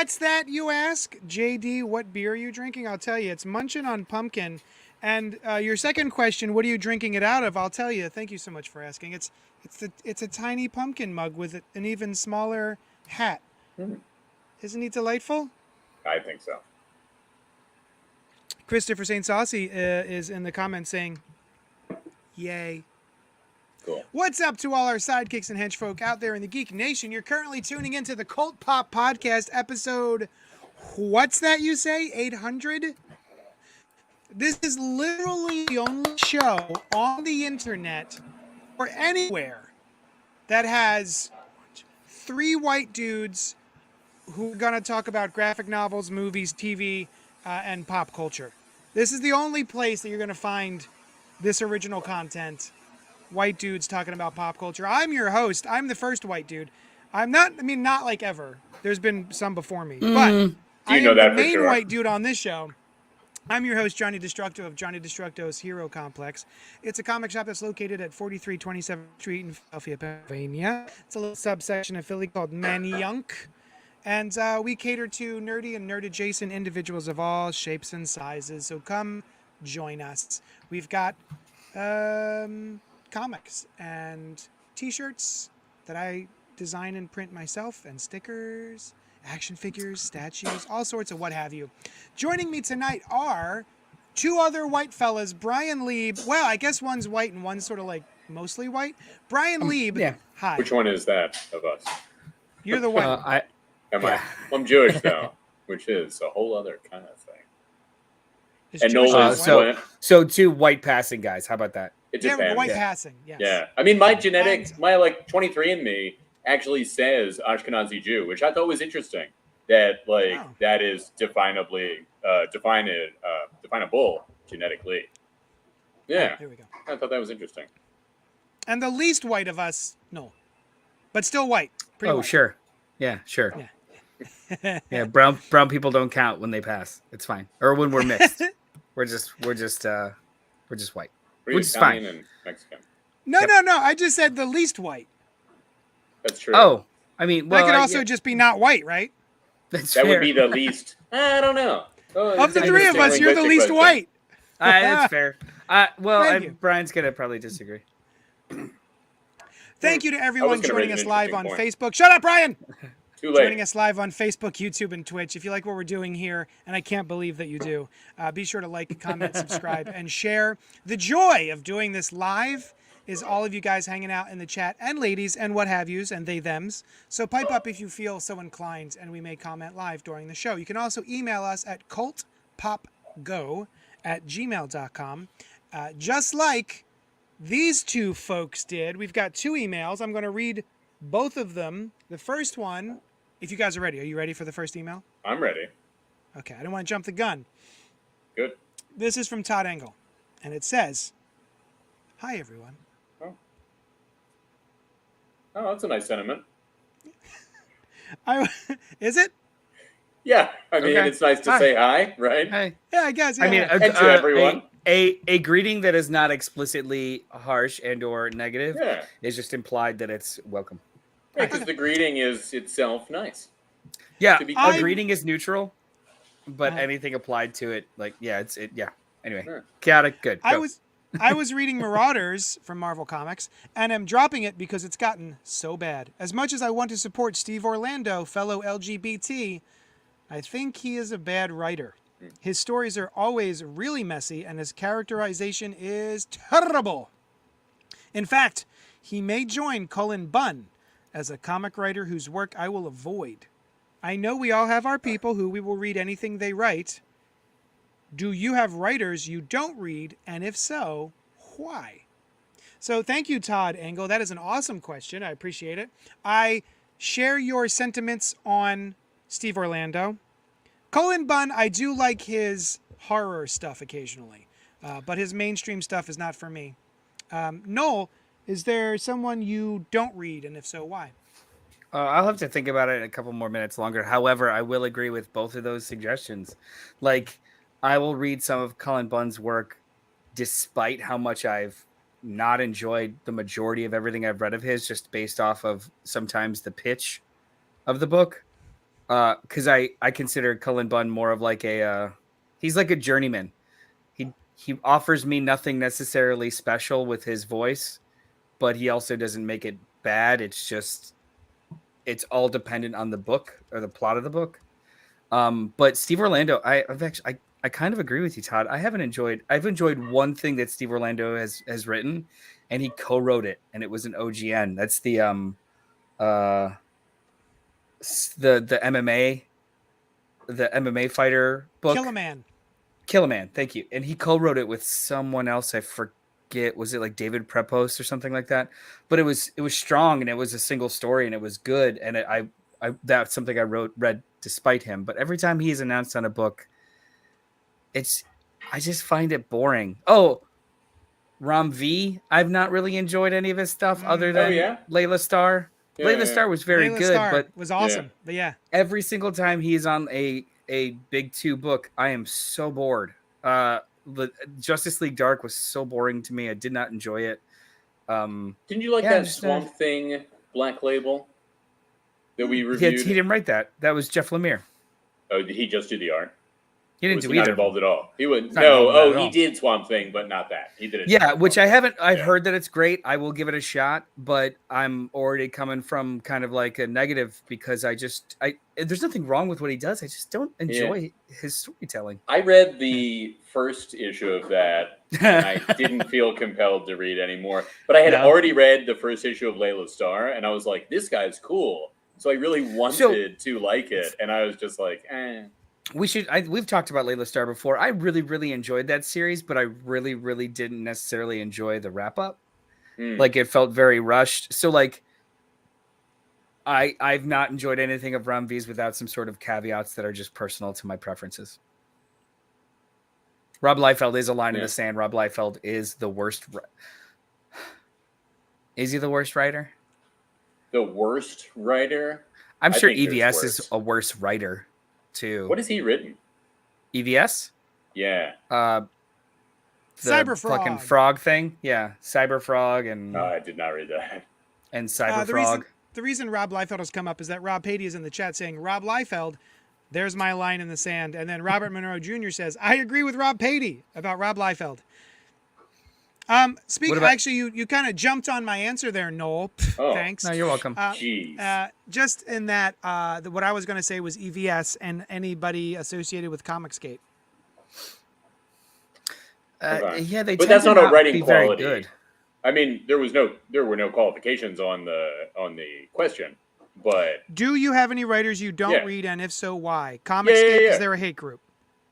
What's that, you ask? JD, what beer are you drinking? I'll tell you. It's Munchin' on Pumpkin. And your second question, what are you drinking it out of? I'll tell you. Thank you so much for asking. It's a tiny pumpkin mug with an even smaller hat. Isn't he delightful? I think so. Christopher St. Saucy is in the comments saying, yay. Cool. What's up to all our sidekicks and henchfolk out there in the Geek Nation? You're currently tuning into the CultPop podcast episode, what's that you say, 800? This is literally the only show on the internet or anywhere that has 3 white dudes who are going to talk about graphic novels, movies, TV, and pop culture. This is the only place that you're going to find this original content. White dudes talking about pop culture. I'm your host. I'm the first white dude. Not like ever. There's been some before me. But I am the main white dude on this show. I'm your host, Johnny Destructo of Johnny Destructo's Hero Complex. It's a comic shop that's located at 4327th Street in Philadelphia, Pennsylvania. It's a little subsection of Philly called Manayunk. And we cater to nerdy and nerd-adjacent individuals of all shapes and sizes. So come join us. We've got comics and t-shirts that I design and print myself, and stickers, action figures, statues, all sorts of what have you. Joining me tonight are 2 other white fellas, Brian Lieb. Well, I guess one's white and one's sort of like mostly white. Brian Lieb. Yeah. Hi. Which one is that of us? You're the white. I'm Jewish though, which is a whole other kind of thing. And Nolan's so 2 white passing guys. How about that? Yeah, white passing. Yes. Yeah. I mean, my genetics, my 23andMe actually says Ashkenazi Jew, which I thought was interesting. That that is definable genetically. Yeah. There we go. I thought that was interesting. And the least white of us, no, but still white. Pretty white. Sure. Yeah, sure. Yeah. Yeah, brown people don't count when they pass. It's fine. Or when we're mixed. we're just white. Which is fine. And Mexican. No. I just said the least white. That's true. Oh, I mean, well, that could also just be not white, right? That fair. Would be the least. I don't know. Of the 3 of us, you're the least white. That's fair. Brian's gonna probably disagree. Thank you to everyone joining us live on Facebook. Shut up, Brian! Too late. Joining us live on Facebook, YouTube, and Twitch. If you like what we're doing here, and I can't believe that you do, be sure to like, comment, subscribe, and share. The joy of doing this live is all of you guys hanging out in the chat, and ladies, and what have yous, and they, thems. So pipe up if you feel so inclined, and we may comment live during the show. You can also email us at cultpopgo@gmail.com. Just like these 2 folks did. We've got 2 emails. I'm going to read both of them. The first one, if you guys are ready. Are you ready for the first email? I'm ready. Okay, I don't want to jump the gun. Good. This is from Todd Engel, and it says, "Hi, everyone." Oh, that's a nice sentiment. Is it? Yeah, I mean, it's nice to say hi, right? Hi. Yeah, I guess. Yeah. I mean, and to everyone. A greeting that is not explicitly harsh and or negative is just implied that it's welcome. Yeah, because the greeting is itself nice. Yeah, a greeting is neutral, but anything applied to it, Anyway, chaotic. Good. I was reading Marauders from Marvel Comics, and I'm dropping it because it's gotten so bad. As much as I want to support Steve Orlando, fellow LGBT, I think he is a bad writer. His stories are always really messy, and his characterization is terrible. In fact, he may join Cullen Bunn as a comic writer whose work I will avoid. I know we all have our people who we will read anything they write. Do you have writers you don't read, and if so, why? So thank you, Todd Engel. That is an awesome question. I appreciate it. I share your sentiments on Steve Orlando. Cullen Bunn, I do like his horror stuff occasionally, but his mainstream stuff is not for me. Noel, is there someone you don't read, and if so, why? I'll have to think about it a couple more minutes longer. However, I will agree with both of those suggestions. Like, I will read some of Cullen Bunn's work despite how much I've not enjoyed the majority of everything I've read of his, just based off of sometimes the pitch of the book. because I consider Cullen Bunn more of like he's like a journeyman. He offers me nothing necessarily special with his voice, but he also doesn't make it bad. It's all dependent on the book or the plot of the book. But Steve Orlando, I kind of agree with you, Todd. I've enjoyed one thing that Steve Orlando has written, and he co-wrote it, and it was an OGN. That's the MMA fighter book. Kill a Man, thank you. And he co-wrote it with someone else. I forget, was it like David Prepos or something like that? But it was strong, and it was a single story, and it was good. And I that's something I read despite him. But every time he's announced on a book, I just find it boring. Oh, Ram V, I've not really enjoyed any of his stuff other than Layla Starr. Yeah, Layla Starr was very good, but was awesome. But yeah, every single time he's on a big 2 book, I am so bored. The Justice League Dark was so boring to me. I did not enjoy it. Didn't you like that Swamp Thing Black Label that we reviewed? He didn't write that. That was Jeff Lemire. Oh, did he just do the art? He didn't do either. Not involved at all. He wouldn't. No. He did Swamp Thing, but not that. He did it. Yeah, which I haven't. I've heard that it's great. I will give it a shot, but I'm already coming from kind of like a negative because there's nothing wrong with what he does. I just don't enjoy his storytelling. I read the first issue of that, and I didn't feel compelled to read anymore. But I had already read the first issue of Layla Starr, and I was like, "This guy's cool." So I really wanted to like it, and I was just like, "eh." We've talked about Layla Starr before. I really, really enjoyed that series, but I really, really didn't necessarily enjoy the wrap up. Like it felt very rushed. So like I've not enjoyed anything of Ram V's without some sort of caveats that are just personal to my preferences. Rob Liefeld is a line in the sand. Rob Liefeld is the worst. Is he the worst writer? The worst writer? I'm sure EVS is a worse writer. Too. What has he written? EVS? Yeah. Cyberfrog. Fucking frog thing. Yeah. Cyberfrog and. I did not read that. And Cyberfrog. The reason Rob Liefeld has come up is that Rob Patey is in the chat saying, Rob Liefeld, there's my line in the sand. And then Robert Monroe Jr. says, I agree with Rob Patey about Rob Liefeld. Actually, you kind of jumped on my answer there, Noel. Thanks. No, you're welcome. Just in that, what I was going to say was EVS and anybody associated with Comicsgate. Yeah, but that's not a writing quality. Good. I mean, there were no qualifications on the question. But do you have any writers you don't read, and if so, why? Comicsgate, is there a hate group?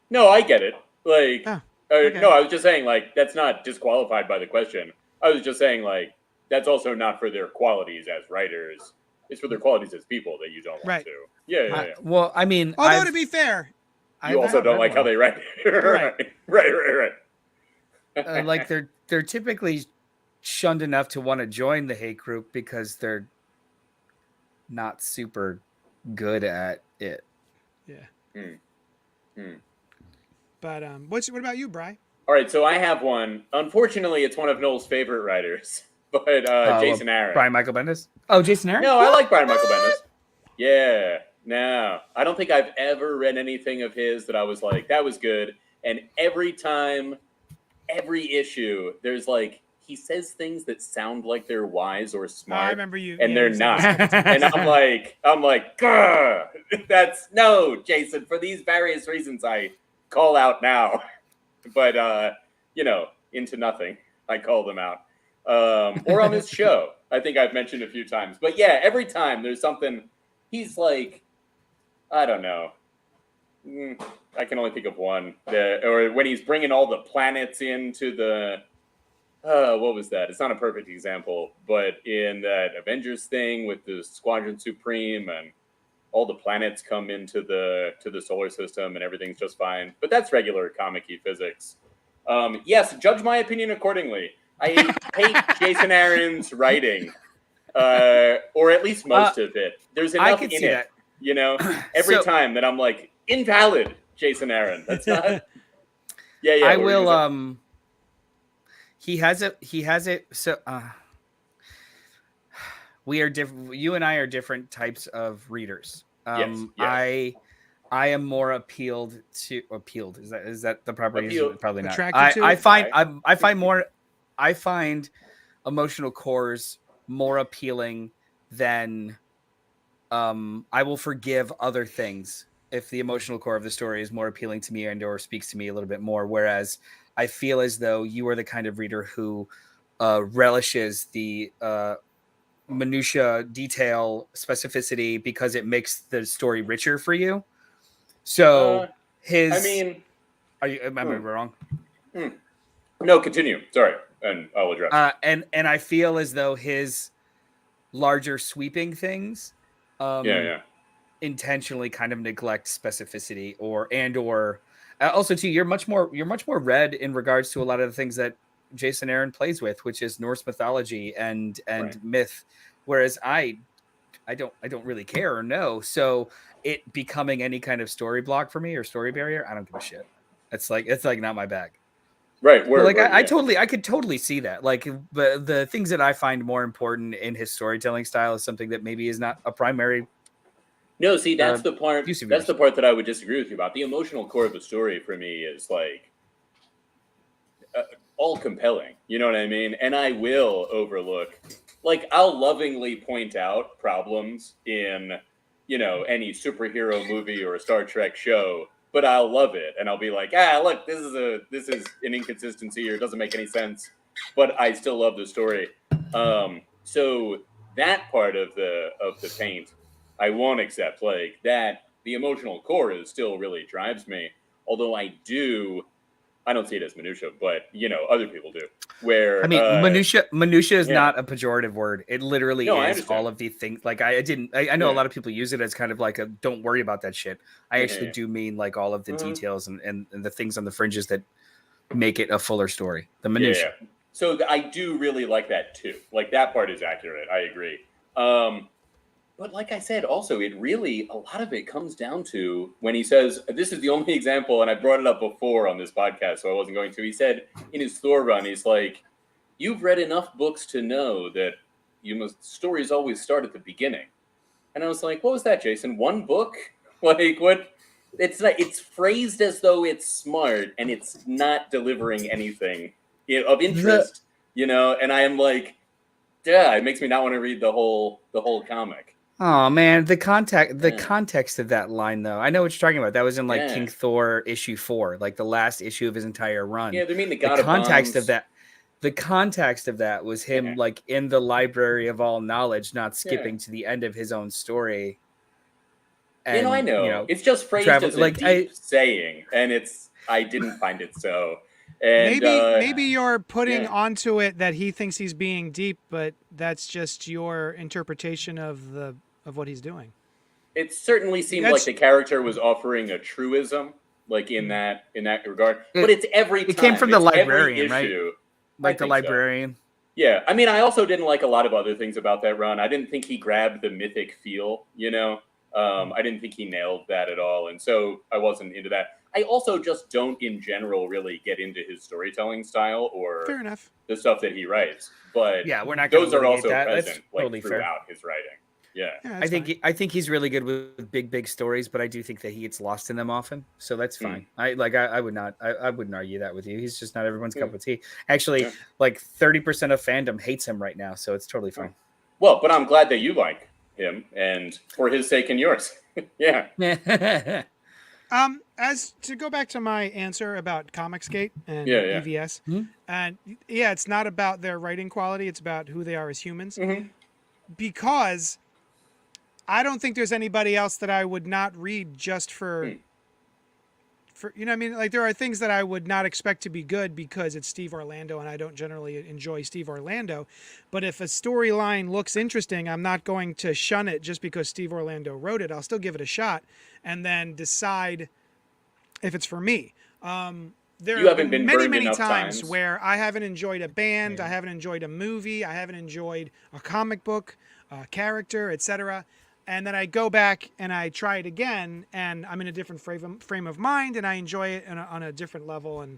No, I get it. Like. Okay. No, I was just saying, like, that's not disqualified by the question. I was just saying, like, that's also not for their qualities as writers. It's for their qualities as people that you don't want to. Yeah. Well, I mean... Although, to be fair... You also don't like how they write. Right. Like, they're typically shunned enough to want to join the hate group because they're not super good at it. Yeah. But what about you, Bri? All right, so I have one. Unfortunately, it's one of Noel's favorite writers, but Jason Aaron. Brian Michael Bendis? Oh, Jason Aaron? No, I like Brian Michael Bendis. Yeah, no. I don't think I've ever read anything of his that I was like, that was good. And every time, every issue, there's like, he says things that sound like they're wise or smart. I remember you. And they're not. And I'm like, that's no, Jason, for these various reasons I call out now, but into nothing. I call them out, or on this show. I think I've mentioned a few times, but yeah, every time there's something. He's like, I don't know. I can only think of one. Or when he's bringing all the planets into the. What was that? It's not a perfect example, but in that Avengers thing with the Squadron Supreme and. All the planets come into the solar system and everything's just fine. But that's regular comic-y physics. Yes, judge my opinion accordingly. I hate Jason Aaron's writing, or at least most of it. There's enough in it, every time that I'm like, invalid, Jason Aaron. That's not. Yeah. I will. He has it. So. We are different. You and I are different types of readers. Yes. I am more appealed. Is that the proper use? Appeal. Probably not. Attracted to I it? find I find emotional cores more appealing than I will forgive other things if the emotional core of the story is more appealing to me and or speaks to me a little bit more. Whereas I feel as though you are the kind of reader who relishes the minutia, detail, specificity because it makes the story richer for you. So I mean, am I wrong? No, continue. Sorry, and I'll address. And I feel as though his larger sweeping things intentionally kind of neglect specificity or also too you're much more read in regards to a lot of the things that Jason Aaron plays with, which is Norse mythology and myth, whereas I don't really care or know. So it becoming any kind of story block for me or story barrier, I don't give a shit. It's like not my bag. Right. I could totally see that. Like, but the things that I find more important in his storytelling style is something that maybe is not a primary. No, see, that's the part. That's the part that I would disagree with you about. The emotional core of the story for me is like all compelling. You know what I mean? And I will overlook, like, I'll lovingly point out problems in, any superhero movie or a Star Trek show, but I'll love it, and I'll be like, look, this is an inconsistency or it doesn't make any sense, but I still love the story. So that part of the paint, I won't accept. Like that, the emotional core is still really drives me. Although I don't see it as minutia, but other people do. Where minutia is not a pejorative word. It literally is all of the things. Like I know a lot of people use it as kind of like a don't worry about that shit. I actually do mean like all of the details and the things on the fringes that make it a fuller story. The minutia. Yeah. So I do really like that too. Like that part is accurate. I agree. But like I said, also, a lot of it comes down to when he says, this is the only example, and I brought it up before on this podcast, so I wasn't going to. He said in his Thor run, he's like, you've read enough books to know that stories always start at the beginning. And I was like, what was that, Jason? One book? Like, what? It's phrased as though it's smart, and it's not delivering anything of interest, and I am like, it makes me not want to read the whole comic. Oh man, the context of that line though. I know what you're talking about. That was in like King Thor issue 4, like the last issue of his entire run. Yeah, they mean the context of that. The context of that was him like in the library of all knowledge, not skipping to the end of his own story. And, I know. It's just phrased as a deep saying, and I didn't find it so. And maybe you're putting onto it that he thinks he's being deep, but that's just your interpretation of what he's doing. It certainly seemed like the character was offering a truism, like in that regard. But it's every time. It came from the librarian, right? Like the librarian. So. Yeah, I mean, I also didn't like a lot of other things about that run. I didn't think he grabbed the mythic feel, I didn't think he nailed that at all, and so I wasn't into that. I also just don't, in general, really get into his storytelling style or fair enough the stuff that he writes. But we're not. Those are also present throughout his writing. Yeah, I think he's really good with big stories, but I do think that he gets lost in them often. So that's fine. I wouldn't argue that with you. He's just not everyone's cup of tea. Actually, like 30% of fandom hates him right now, so it's totally fine. Well, but I'm glad that you like him, and for his sake and yours. Yeah. As to go back to my answer about Comicsgate and EVS, and it's not about their writing quality; it's about who they are as humans. Because I don't think there's anybody else that I would not read just for what I mean? Like there are things that I would not expect to be good because it's Steve Orlando, and I don't generally enjoy Steve Orlando. But if a storyline looks interesting, I'm not going to shun it just because Steve Orlando wrote it. I'll still give it a shot and then decide if it's for me. There have been many times where I haven't enjoyed a band, I haven't enjoyed a movie, I haven't enjoyed a comic book, a character, etc. And then I go back and I try it again, and I'm in a different frame of mind, and I enjoy it on a different level, and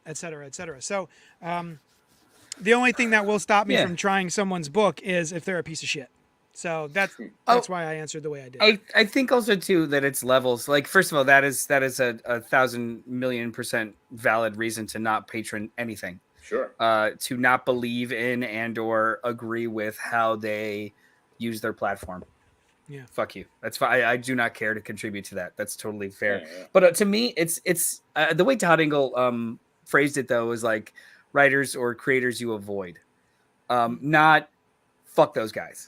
et cetera, et cetera. So the only thing that will stop me from trying someone's book is if they're a piece of shit. So that's why I answered the way I did. I think also too that it's levels. Like, first of all, that is a 1,000,000,000% valid reason to not patron anything. Sure. To not believe in and or agree with how they use their platform. Yeah. Fuck you. That's fine. I do not care to contribute to that. That's totally fair. Yeah. But to me, it's the way Todd Ingle phrased it though is like writers or creators you avoid, not fuck those guys.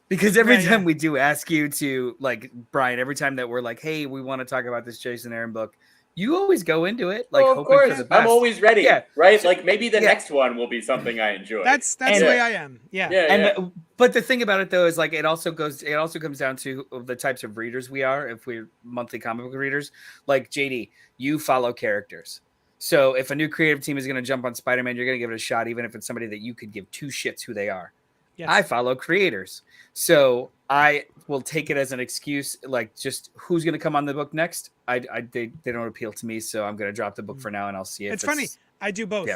Because every time we do ask you to, like, Brian, every time that we're like, hey, we want to talk about this Jason Aaron book, you always go into it like hoping for the best. I'm always ready. Yeah. Right? Like maybe the next one will be something I enjoy. That's the way I am. Yeah. But the thing about it though is like it also comes down to the types of readers we are. If we're monthly comic book readers, like JD, you follow characters. So if a new creative team is going to jump on Spider-Man, you're going to give it a shot, even if it's somebody that you could give two shits who they are. Yes. I follow creators. So I will take it as an excuse, like just who's going to come on the book next. They don't appeal to me, so I'm going to drop the book for now, and I'll see if it's funny. I do both.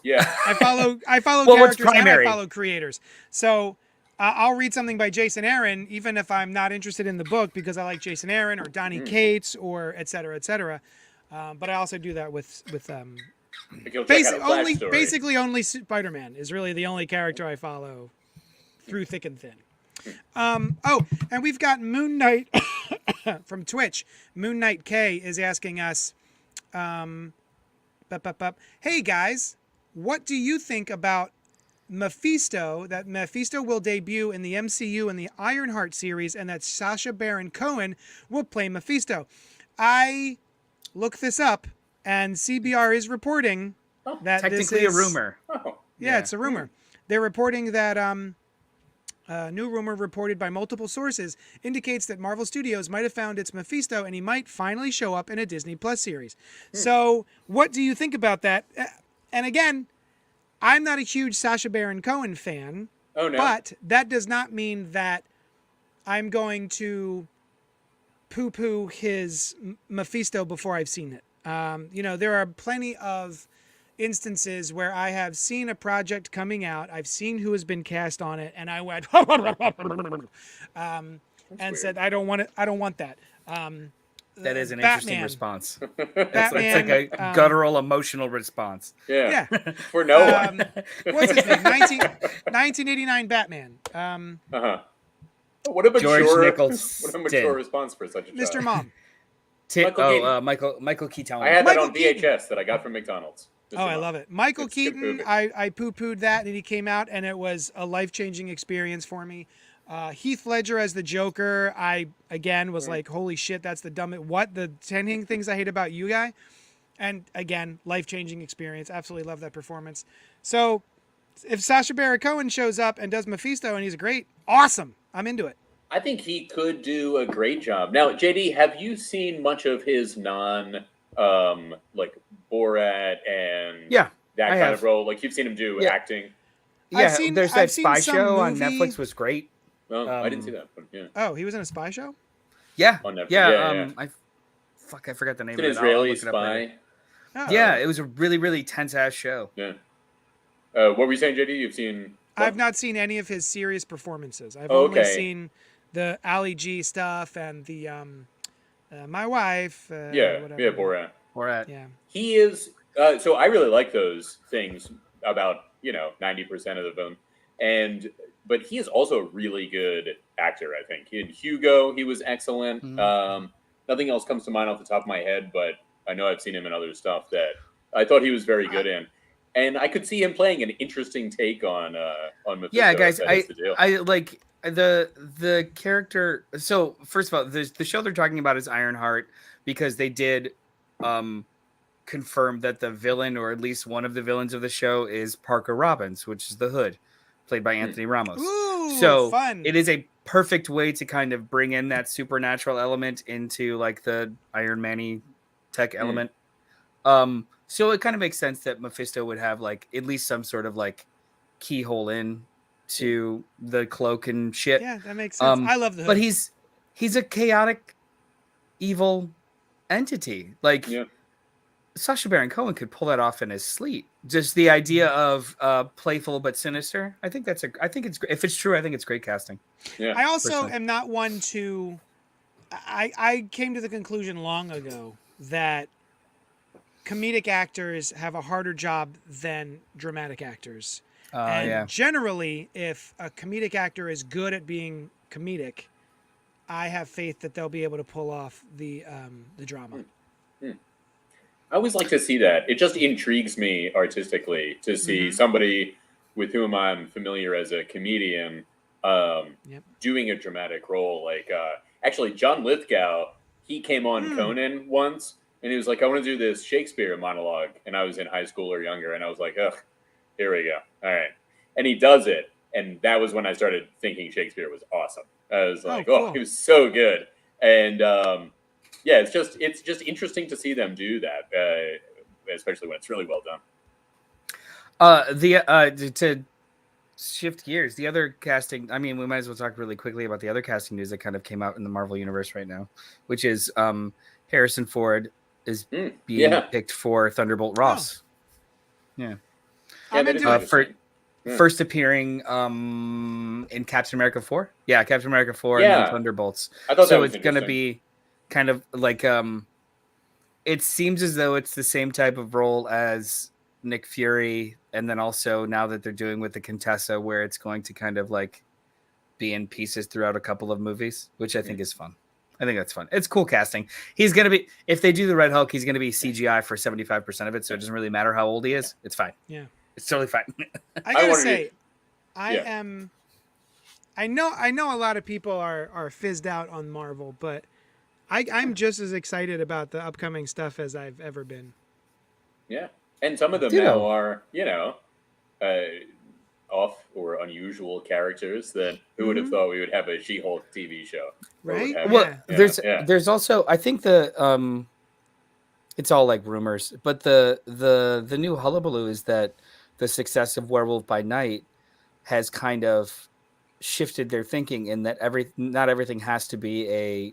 Yeah. I follow characters and I follow creators. So I'll read something by Jason Aaron, even if I'm not interested in the book because I like Jason Aaron or Donny Cates or et cetera, et cetera. But I also do that with basically only Spider-Man is really the only character I follow through thick and thin. And we've got Moon Knight from Twitch. Moon Knight K is asking us, hey guys, what do you think about Mephisto? That Mephisto will debut in the MCU in the Ironheart series, and that Sacha Baron Cohen will play Mephisto. I looked this up, and CBR is reporting that technically this is a rumor. Yeah, it's a rumor. They're reporting that a new rumor reported by multiple sources indicates that Marvel Studios might have found its Mephisto, and he might finally show up in a Disney Plus series. So, what do you think about that? And again, I'm not a huge Sacha Baron Cohen fan. Oh no! But that does not mean that I'm going to poo-poo his Mephisto before I've seen it. There are plenty of instances where I have seen a project coming out, I've seen who has been cast on it, and I went and said, I don't want it. I don't want that. That is an interesting response. Batman, it's like a guttural, emotional response. Yeah. For no one. What's his name? 1989 Batman. What a George mature response for such a child. Mr. Mom. Michael Keaton. I had that on VHS that I got from McDonald's. I love it. Michael Keaton, I poo-pooed that, and he came out, and it was a life-changing experience for me. Heath Ledger as the Joker, I, again, was like, holy shit, that's the dumbest... What? The 10 things I hate about you guy? And, again, life-changing experience. Absolutely love that performance. So, if Sacha Baron Cohen shows up and does Mephisto, and he's great, awesome. I'm into it. I think he could do a great job. Now, JD, have you seen much of his like Borat and that kind of role? Like you've seen him do acting. Yeah, there's that spy show on Netflix was great. Well, I didn't see that. But yeah. Oh, he was in a spy show? Yeah. On Netflix. Yeah. I forgot the name of it. It's an Israeli spy. Yeah, it was a really, really tense-ass show. Yeah. What were you saying, JD? You've seen... I've not seen any of his serious performances. I've only seen the Ali G stuff and the My Wife. Borat. Yeah. He is. So I really like those things about 90% of the film, but he is also a really good actor. I think in Hugo he was excellent. Mm-hmm. Nothing else comes to mind off the top of my head, but I know I've seen him in other stuff that I thought he was very good in. And I could see him playing an interesting take on Mephisto. Yeah, guys, I like the character. So first of all, the show they're talking about is Ironheart because they did confirm that the villain, or at least one of the villains of the show, is Parker Robbins, which is the Hood, played by Anthony Ramos. Ooh, so fun. It is a perfect way to kind of bring in that supernatural element into like the Iron Man-y tech element. So it kind of makes sense that Mephisto would have like at least some sort of like keyhole in to the cloak and shit. Yeah, that makes sense. I love the Hood. But he's a chaotic, evil entity. Like Sacha Baron Cohen could pull that off in his sleep. Just the idea of playful but sinister. I think it's if it's true, I think it's great casting. Yeah. I also Personally. am not one to. I came to the conclusion long ago that comedic actors have a harder job than dramatic actors. And Yeah. generally, if a comedic actor is good at being comedic, I have faith that they'll be able to pull off the drama. I always like to see that. It just intrigues me artistically to see somebody with whom I'm familiar as a comedian doing a dramatic role. Like, actually, John Lithgow, he came on Conan once, and he was like, I want to do this Shakespeare monologue. And I was in high school or younger, and I was like, ugh, here we go. All right. And he does it. And that was when I started thinking Shakespeare was awesome. I was like, cool. he was so good. And yeah, it's just interesting to see them do that, especially when it's really well done. To shift gears, the other casting. I mean, we might as well talk really quickly about the other casting news that kind of came out in the Marvel universe right now, which is Harrison Ford is being picked for Thunderbolt Ross. Yeah, I'm into it. First appearing in Captain America 4. Yeah, Captain America 4 and then Thunderbolts. I thought so that was it's going to be kind of like it seems as though it's the same type of role as Nick Fury, and then also now that they're doing with the Contessa, where it's going to kind of like be in pieces throughout a couple of movies, which I think is fun. I think that's fun. It's cool casting. He's going to be, if they do the Red Hulk, he's going to be CGI for 75% of it, so it doesn't really matter how old he is. It's fine. Yeah. It's totally fine. I gotta say, I know a lot of people are fizzed out on Marvel, but I'm just as excited about the upcoming stuff as I've ever been. Yeah, and some of them now are, off or unusual characters that who would have thought we would have a She-Hulk TV show, right? There's also, I think it's all like rumors, but the new hullabaloo is that the success of Werewolf by Night has kind of shifted their thinking in that not everything has to be a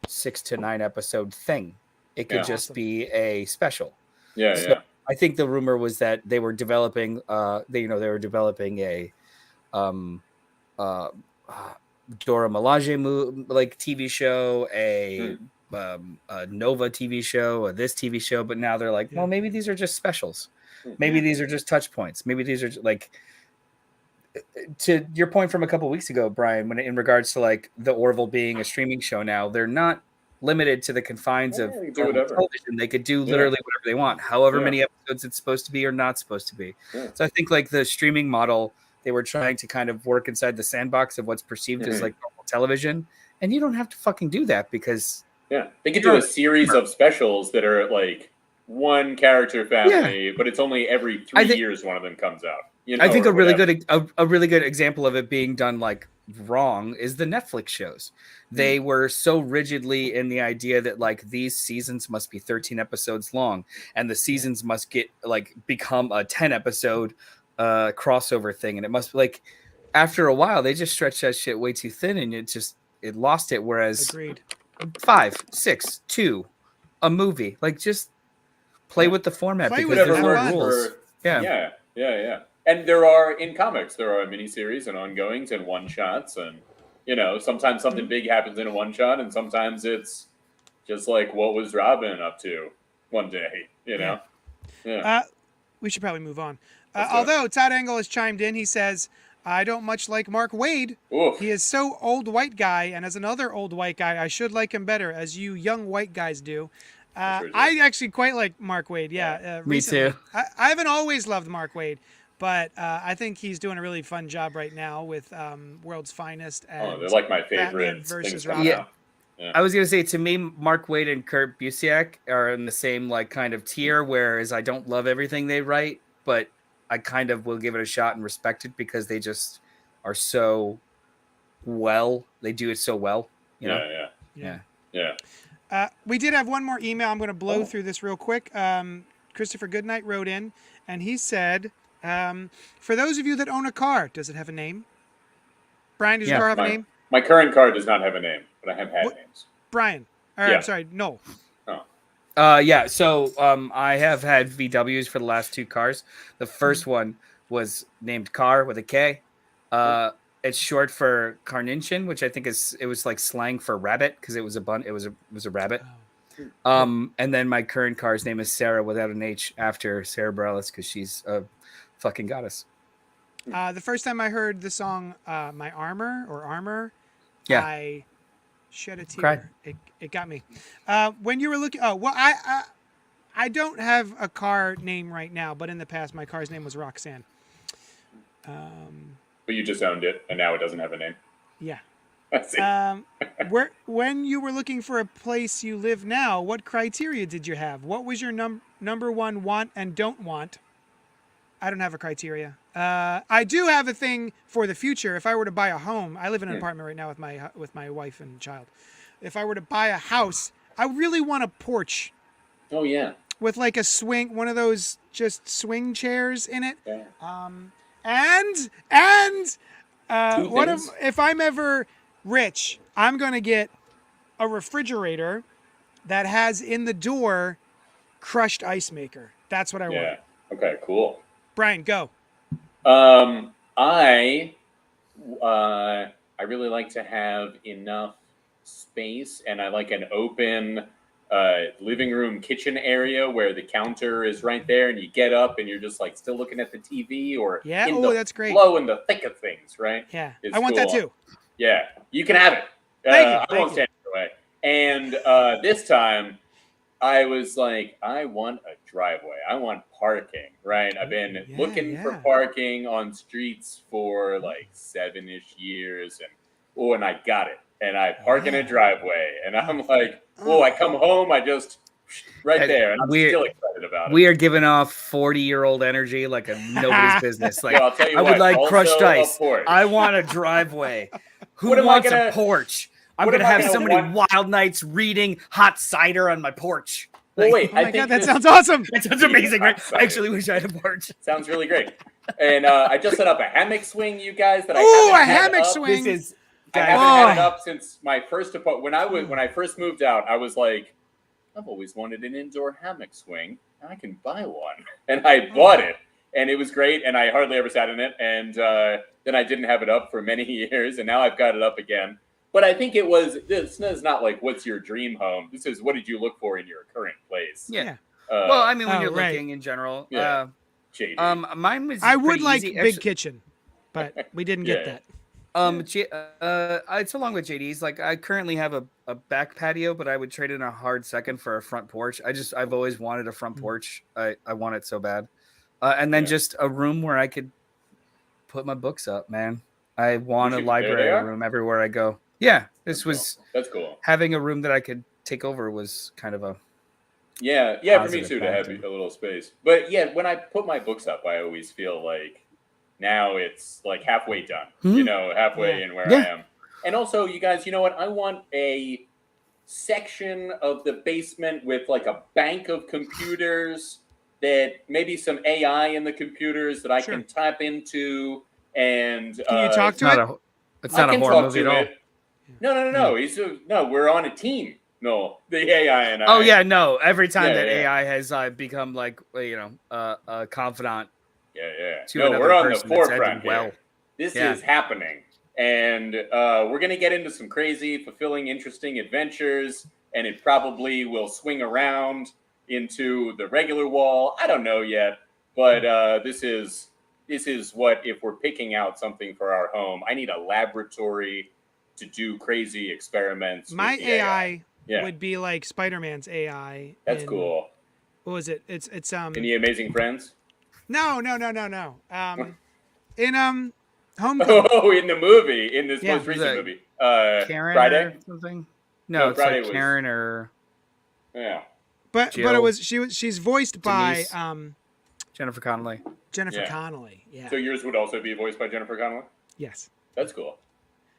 6 to 9 episode thing. It could just be a special. I think the rumor was that they were developing a Dora Milaje like TV show, a Nova TV show, this TV show, but now they're like, well, maybe these are just specials. Maybe these are just touch points. Maybe these are like, to your point from a couple of weeks ago, Brian, when in regards to like the Orville being a streaming show now, they're not limited to the confines of television. They could do literally whatever they want, however many episodes it's supposed to be or not supposed to be. So I think like the streaming model, they were trying to kind of work inside the sandbox of what's perceived as like normal television. And you don't have to fucking do that because they could do a series of specials that are like one character family, but it's only every 3 years one of them comes out. I think a really good example of it being done like wrong is the Netflix shows. They were so rigidly in the idea that like these seasons must be 13 episodes long, and the seasons must get like become a 10 episode crossover thing, and it must like after a while they just stretched that shit way too thin, and it lost it. Whereas 5, 6, 2, a movie, like just play with the format because there's no rules. Yeah. And there are in comics, there are miniseries and ongoings and one shots, and sometimes something big happens in a one shot, and sometimes it's just like what was Robin up to one day. We should probably move on. Although Todd Engel has chimed in, he says, I don't much like Mark Waid. Oof. He is so old white guy, and as another old white guy, I should like him better, as you young white guys do. I actually quite like Mark Waid. Me too. I haven't always loved Mark Waid, but I think he's doing a really fun job right now with World's Finest. And they're like my favorite. Batman versus Robin. I was gonna say, to me, Mark Waid and Kurt Busiek are in the same like kind of tier, whereas I don't love everything they write, but I kind of will give it a shot and respect it because they just are so well. They do it so well. Yeah. We did have one more email. I'm going to blow through this real quick. Christopher Goodnight wrote in, and he said, for those of you that own a car, does it have a name? Brian, does your car have a name? My current car does not have a name, but I have had names. Brian. I'm sorry, no. Yeah. So I have had VWs for the last 2 cars. The first one was named Car with a K. It's short for Carnation, which I think it was like slang for rabbit because it was a rabbit. And then my current car's name is Sarah without an H after Sarah Bareilles because she's a fucking goddess. The first time I heard the song "My Armor," Yeah. I shed a tear. Cried. It got me. When you were looking, I don't have a car name right now, but in the past my car's name was Roxanne. But you just owned it, and now it doesn't have a name. Yeah. I see. When you were looking for a place you live now, what criteria did you have? What was your number one want and don't want? I don't have a criteria. I do have a thing for the future. If I were to buy a home, I live in an apartment right now with my wife and child. If I were to buy a house, I really want a porch Oh yeah. with like a swing, one of those just swing chairs in it. Yeah. Two What things. if I'm ever rich? I'm gonna get a refrigerator that has in the door crushed ice maker. That's what I want. Yeah. Okay. Cool. Brian, go. I really like to have enough space, and I like an open living room kitchen area where the counter is right there, and you get up and you're just like still looking at the TV or Yeah. in Oh, the that's great. flow in the thick of things, right? Yeah, It's I want that cool. too. Yeah, you can have it. Thank you, I thank won't you. stand in your way. And this time, I was like, I want a driveway. I want parking, right? I've been Yeah, looking for yeah. parking on streets for like 7-ish years, and I got it. And I park in a Yeah. driveway, and I'm like, oh, I come home, I just right there, and I'm still excited about it. We are giving off 40-year-old energy like a nobody's business. Like Well, I'll tell you I would what, like also crushed a ice. porch. I want a driveway. Who What am I wants gonna- a porch? I'm what gonna am I have gonna so many want- wild nights reading hot cider on my porch. Well, wait, Oh my I think god, that this sounds awesome. That sounds amazing, right? Hot I actually wish I had a porch. sounds really great. And I just set up a hammock swing, you guys. That I Ooh, haven't a had hammock up. swing. This is I guys. haven't had it Oh. up since my first apartment. When I first moved out, I was like, I've always wanted an indoor hammock swing. I can buy one, and I bought it, and it was great. And I hardly ever sat in it. And then I didn't have it up for many years, and now I've got it up again. But I think this is not like what's your dream home. This is what did you look for in your current place. Yeah. Yeah. Well, I mean, when Oh, you're right. looking in general, Yeah. JD. mine was. I would pretty like easy. big Actually, kitchen, but we didn't get Yeah. that. It's along with JD's. Like I currently have a back patio, but I would trade in a hard second for a front porch. I've always wanted a front porch. I want it so bad. And then Yeah. just a room where I could put my books up, man. I want a There they library are? room everywhere I go. Yeah, this was That's cool. having a room that I could take over was kind of a Yeah, for me Positive too, to have factor. a little space. But yeah, when I put my books up, I always feel like now it's like halfway done. Mhm. Halfway Yeah. in where Yeah. I am. And also, you guys, you know what? I want a section of the basement with like a bank of computers that maybe some AI in the computers that I Sure. can tap into. And Can you talk it's to not it? it's I not a can horror talk movie to at all. it. No. We're on a team. No, the AI and I. Oh yeah, no. Every time Yeah, that yeah. AI has become like a confidant Yeah. to No, another we're on the person, it's ended forefront well. here. This Yeah. is happening. And we're going to get into some crazy, fulfilling, interesting adventures. And it probably will swing around into the regular wall. I don't know yet. But this is what, if we're picking out something for our home, I need a laboratory to do crazy experiments. My with the AI Yeah, would be like Spider-Man's AI. that's in- cool. What was it? It's In The Amazing Friends? no. In Homecoming. Oh, in the movie, in this Yeah. most recent The- movie. Karen Friday? or something? No, No, it's Friday like was- Karen or Yeah. But it Jill. was she's voiced by Denise. Jennifer Connelly. Jennifer Yeah. Connelly. Yeah. So yours would also be voiced by Jennifer Connelly? Yes. That's cool.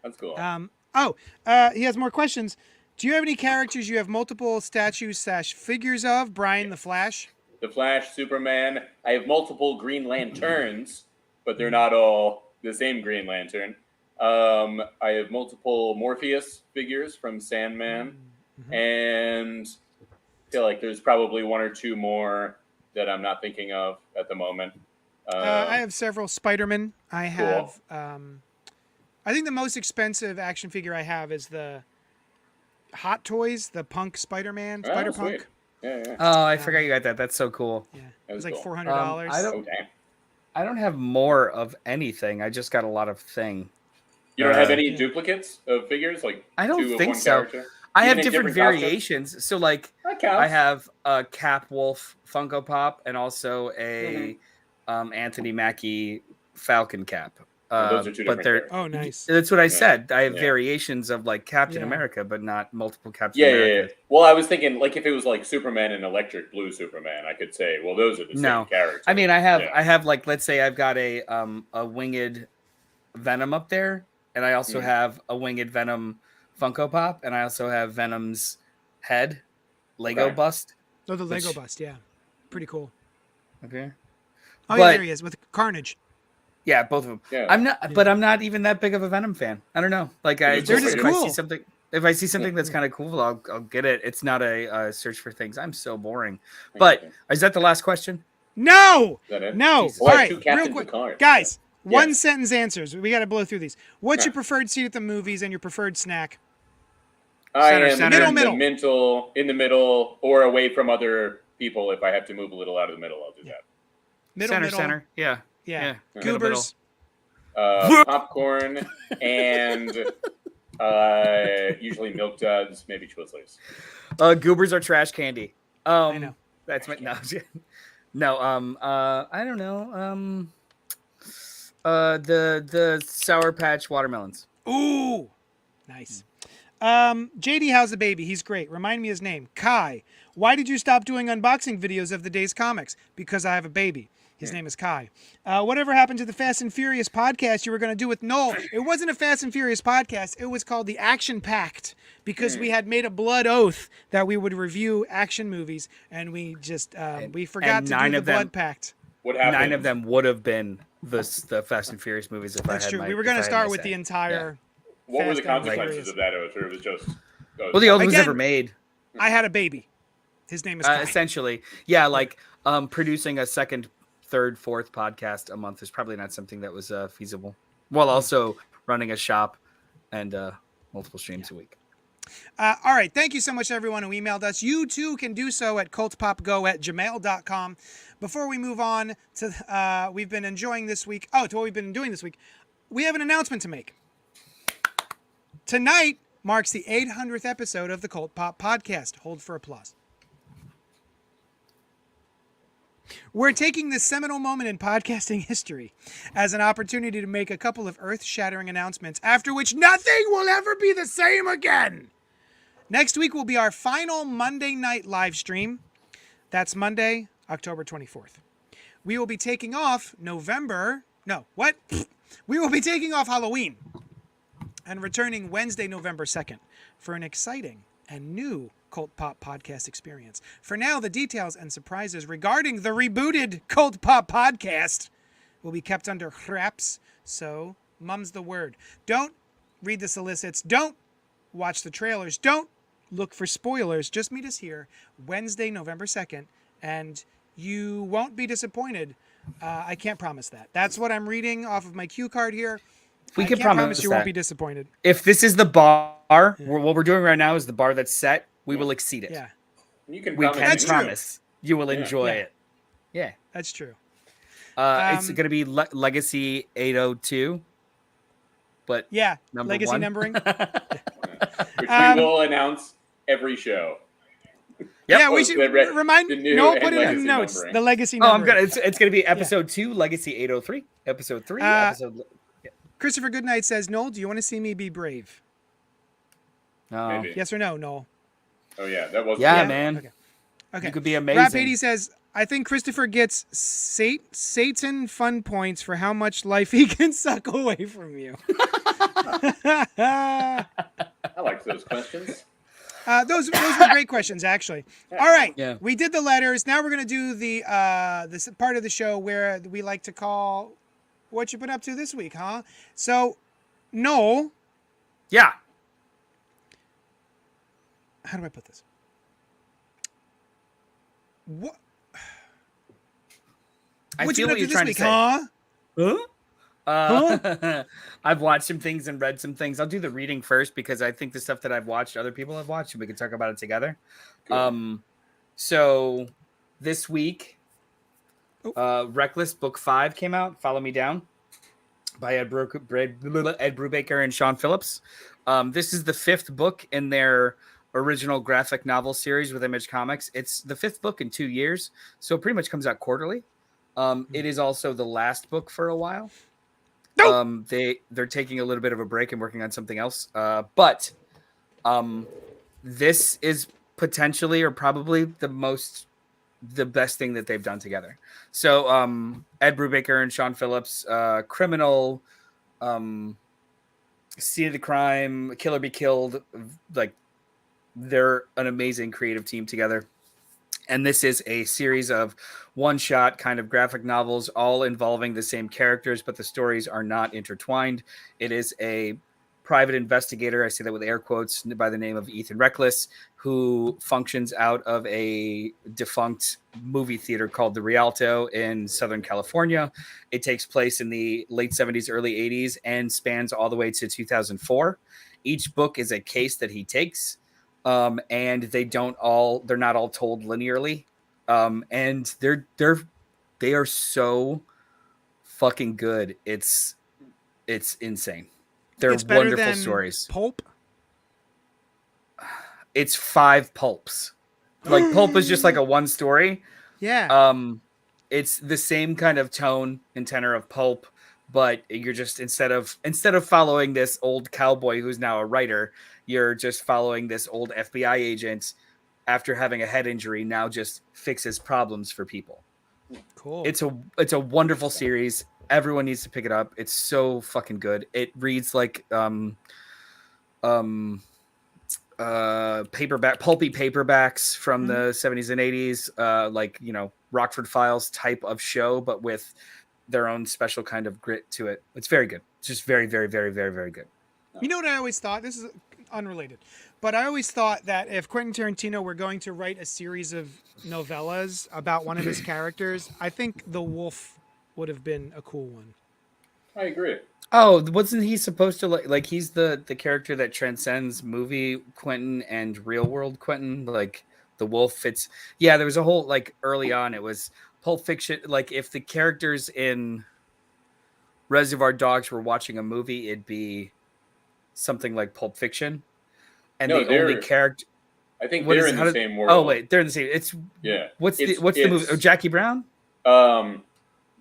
He has more questions. Do you have any characters you have multiple statues / figures of? Brian the Flash. The Flash, Superman. I have multiple Green Lanterns, but they're not all the same Green Lantern. I have multiple Morpheus figures from Sandman. Mm-hmm. And feel like there's probably one or two more that I'm not thinking of at the moment. I have several Spider-Man. I Cool. have. I think the most expensive action figure I have is the Hot Toys, the Punk Spider-Man, Spider Sweet. Punk. Yeah. Oh, I forgot you got that. That's so cool. Yeah, That it was was like cool. $400. I don't- Okay. I don't have more of anything. I just got a lot of thing. You don't have any Yeah. duplicates of figures, like I don't two of think one so. character? I Even have in different costumes? variations. So like That counts. I have a Cap Wolf Funko Pop and also a Anthony Mackie Falcon Cap. And those are two but different they're characters. Oh, nice. that's what I Yeah. said. I have Yeah. variations of like Captain Yeah. America, but not multiple Captain Yeah. America. Well, I was thinking, like, if it was like Superman and Electric Blue Superman, I could say, well, those are the No. same characters. I mean, I have Yeah. like, let's say I've got a winged Venom up there, and I also have a winged Venom Funko Pop, and I also have Venom's head Lego Okay. bust. Oh, the Lego which- bust. Yeah, pretty cool. Okay. Oh, yeah, But- there he is with Carnage. Yeah, both of them. Yeah. But I'm not even that big of a Venom fan. I don't know. Like I They're just if I cool. see something, that's kind of cool, I'll get it. It's not a search for things. I'm so boring. But is that the last question? No, Is that it? no. Jesus. All Well, I right, have two real Captain quick, Picard. guys. Yeah. One sentence answers. We got to blow through these. What's your Sure. preferred seat at the movies and your preferred snack? I Center, am center. in the middle, or away from other people. If I have to move a little out of the middle, I'll do that. Middle. Center. Yeah. Yeah. Middle, Goobers. Popcorn and usually Milk Duds, maybe Twizzlers. Goobers are trash candy. I know. That's my no. No, I don't know. The Sour Patch watermelons. Ooh, nice. JD, how's the baby? He's great. Remind me his name. Kai. Why did you stop doing unboxing videos of the day's comics? Because I have a baby. His name is Kai. Whatever happened to the Fast and Furious podcast you were going to do with Noel? It wasn't a Fast and Furious podcast. It was called the Action Pact because we had made a blood oath that we would review action movies, and we just we forgot to do the blood pact. What happened? 9 of them would have been the Fast and Furious movies if That's I had true. my, We were if going I to had start my with say. the entire. What were the Fast and consequences Furious. of that oath? Or it was just. Well, the oath was Again- never made. I had a baby. His name is Kai. Essentially, yeah, like producing a second, third, fourth podcast a month is probably not something that was feasible. While also running a shop and multiple streams a week. All right. Thank you so much, everyone who emailed us. You too can do so at cultpopgo@gmail.com. Before we move on to we've been enjoying this week. Oh, to what we've been doing this week. We have an announcement to make. Tonight marks the 800th episode of the Cult Pop podcast. Hold for applause. We're taking this seminal moment in podcasting history as an opportunity to make a couple of earth-shattering announcements, after which nothing will ever be the same again. Next week will be our final Monday night live stream. That's Monday, October 24th. We will be taking off We will be taking off Halloween and returning Wednesday, November 2nd for an exciting and new Cult Pop podcast experience. For now, the details and surprises regarding the rebooted Cult Pop podcast will be kept under wraps, so mum's the word. Don't read the solicits. Don't watch the trailers. Don't look for spoilers. Just meet us here Wednesday, November 2nd, and you won't be disappointed. I can't promise that. That's what I'm reading off of my cue card here. We I can can't promise you that. won't be disappointed. If this is the bar, what we're doing right now is the bar that's set. We will exceed it. Yeah, You can We promise can That's true. promise you will enjoy Yeah. it. Yeah. that's true. It's going to be Legacy 802. But Yeah, number legacy one. numbering. which we Um, will announce every show. Yeah, we Oh, should the remind. the new No, and put it in the legacy notes. numbering. The legacy Oh, numbering. I'm gonna. It's gonna be episode 2, Legacy 803. Episode 3, episode. Christopher Goodnight says, Noel, do you want to see me be brave? Oh. Maybe. Yes or no, Noel? Oh yeah, that was. Yeah, Yeah. man. Okay. You could be Rap amazing. 80 says, I think Christopher gets Satan fun points for how much life he can suck away from you. I like those questions. Those were great questions, actually. All right, Yeah. we did the letters. Now we're gonna do the this part of the show where we like to call what you been up to this week, huh? So, Noel, Yeah. how do I put this? What? I What you feel been what up to you're this trying week, to say. huh? Huh? Huh? I've watched some things and read some things. I'll do the reading first because I think the stuff that I've watched, other people have watched, and we can talk about it together. Cool. So this week, Oh. Reckless Book 5 came out. Follow Me Down by Ed Brubaker and Sean Phillips. This is the 5th book in their original graphic novel series with Image Comics. It's the 5th book in 2 years, so it pretty much comes out quarterly. It is also the last book for a while. No. They're taking a little bit of a break and working on something else. But this is potentially or probably the best thing that they've done together. So Ed Brubaker and Sean Phillips, Criminal, Scene of the Crime, Kill or Be Killed, like they're an amazing creative team together. And this is a series of one-shot kind of graphic novels, all involving the same characters, but the stories are not intertwined. It is a private investigator, I say that with air quotes, by the name of Ethan Reckless, who functions out of a defunct movie theater called the Rialto in Southern California. It takes place in the late 70s, early 80s, and spans all the way to 2004. Each book is a case that he takes. And they're not all told linearly. And they are so fucking good. It's insane. They're It's better wonderful than stories. Pulp. It's 5 pulps. Like Pulp is just like a one story. Yeah. It's the same kind of tone and tenor of Pulp, but you're just instead of following this old cowboy who's now a writer, you're just following this old FBI agent after having a head injury, now just fixes problems for people. Cool. It's a wonderful series. Everyone needs to pick it up. It's so fucking good. It reads like pulpy paperbacks from the 70s and 80s, like, you know, Rockford Files type of show, but with their own special kind of grit to it. It's very good. It's just very, very, very, very, very good. You know what I always thought? This is unrelated, but I always thought that if Quentin Tarantino were going to write a series of novellas about one of his characters, I think The Wolf would have been a cool one. I agree. Oh, wasn't he supposed to like he's the character that transcends movie Quentin and real world Quentin? Like the wolf fits. Yeah, there was a whole like early on it was Pulp Fiction. Like if the characters in Reservoir Dogs were watching a movie, it'd be something like Pulp Fiction. And No, the only character I think they're in the same world. Oh wait, they're in the same. It's yeah. What's the movie? Oh, Jackie Brown?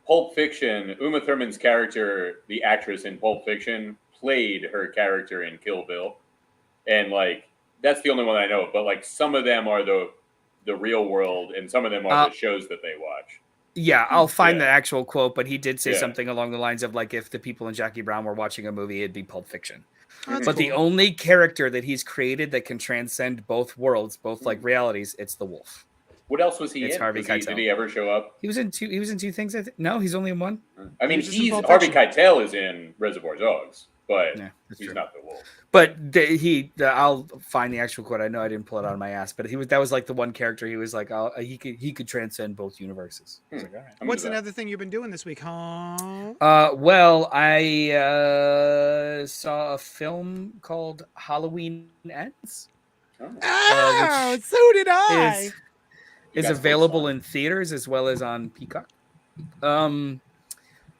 Pulp Fiction, Uma Thurman's character, the actress in Pulp Fiction, played her character in Kill Bill. And like that's the only one I know of, but like some of them are the real world and some of them are the shows that they watch. Yeah, I'll find the actual quote, but he did say Yeah. something along the lines of like if the people in Jackie Brown were watching a movie, it'd be Pulp Fiction. That's But the cool. only character that he's created that can transcend both worlds, both like realities, it's the wolf. What else was he It's in? Harvey Keitel. Did he ever show up? He was in two things, I think. No, he's only in one. I mean, He was just in Pulp Harvey Fiction. Keitel is in Reservoir Dogs, but Yeah, that's he's true. not the wolf. But I'll find the actual quote. I know I didn't pull it out of my ass, but that was like the one character he was like, he could transcend both universes. I was like, all right. What's another thing you've been doing this week, huh? Well, I saw a film called Halloween Ends. Oh, so did I. Is available in theaters as well as on Peacock.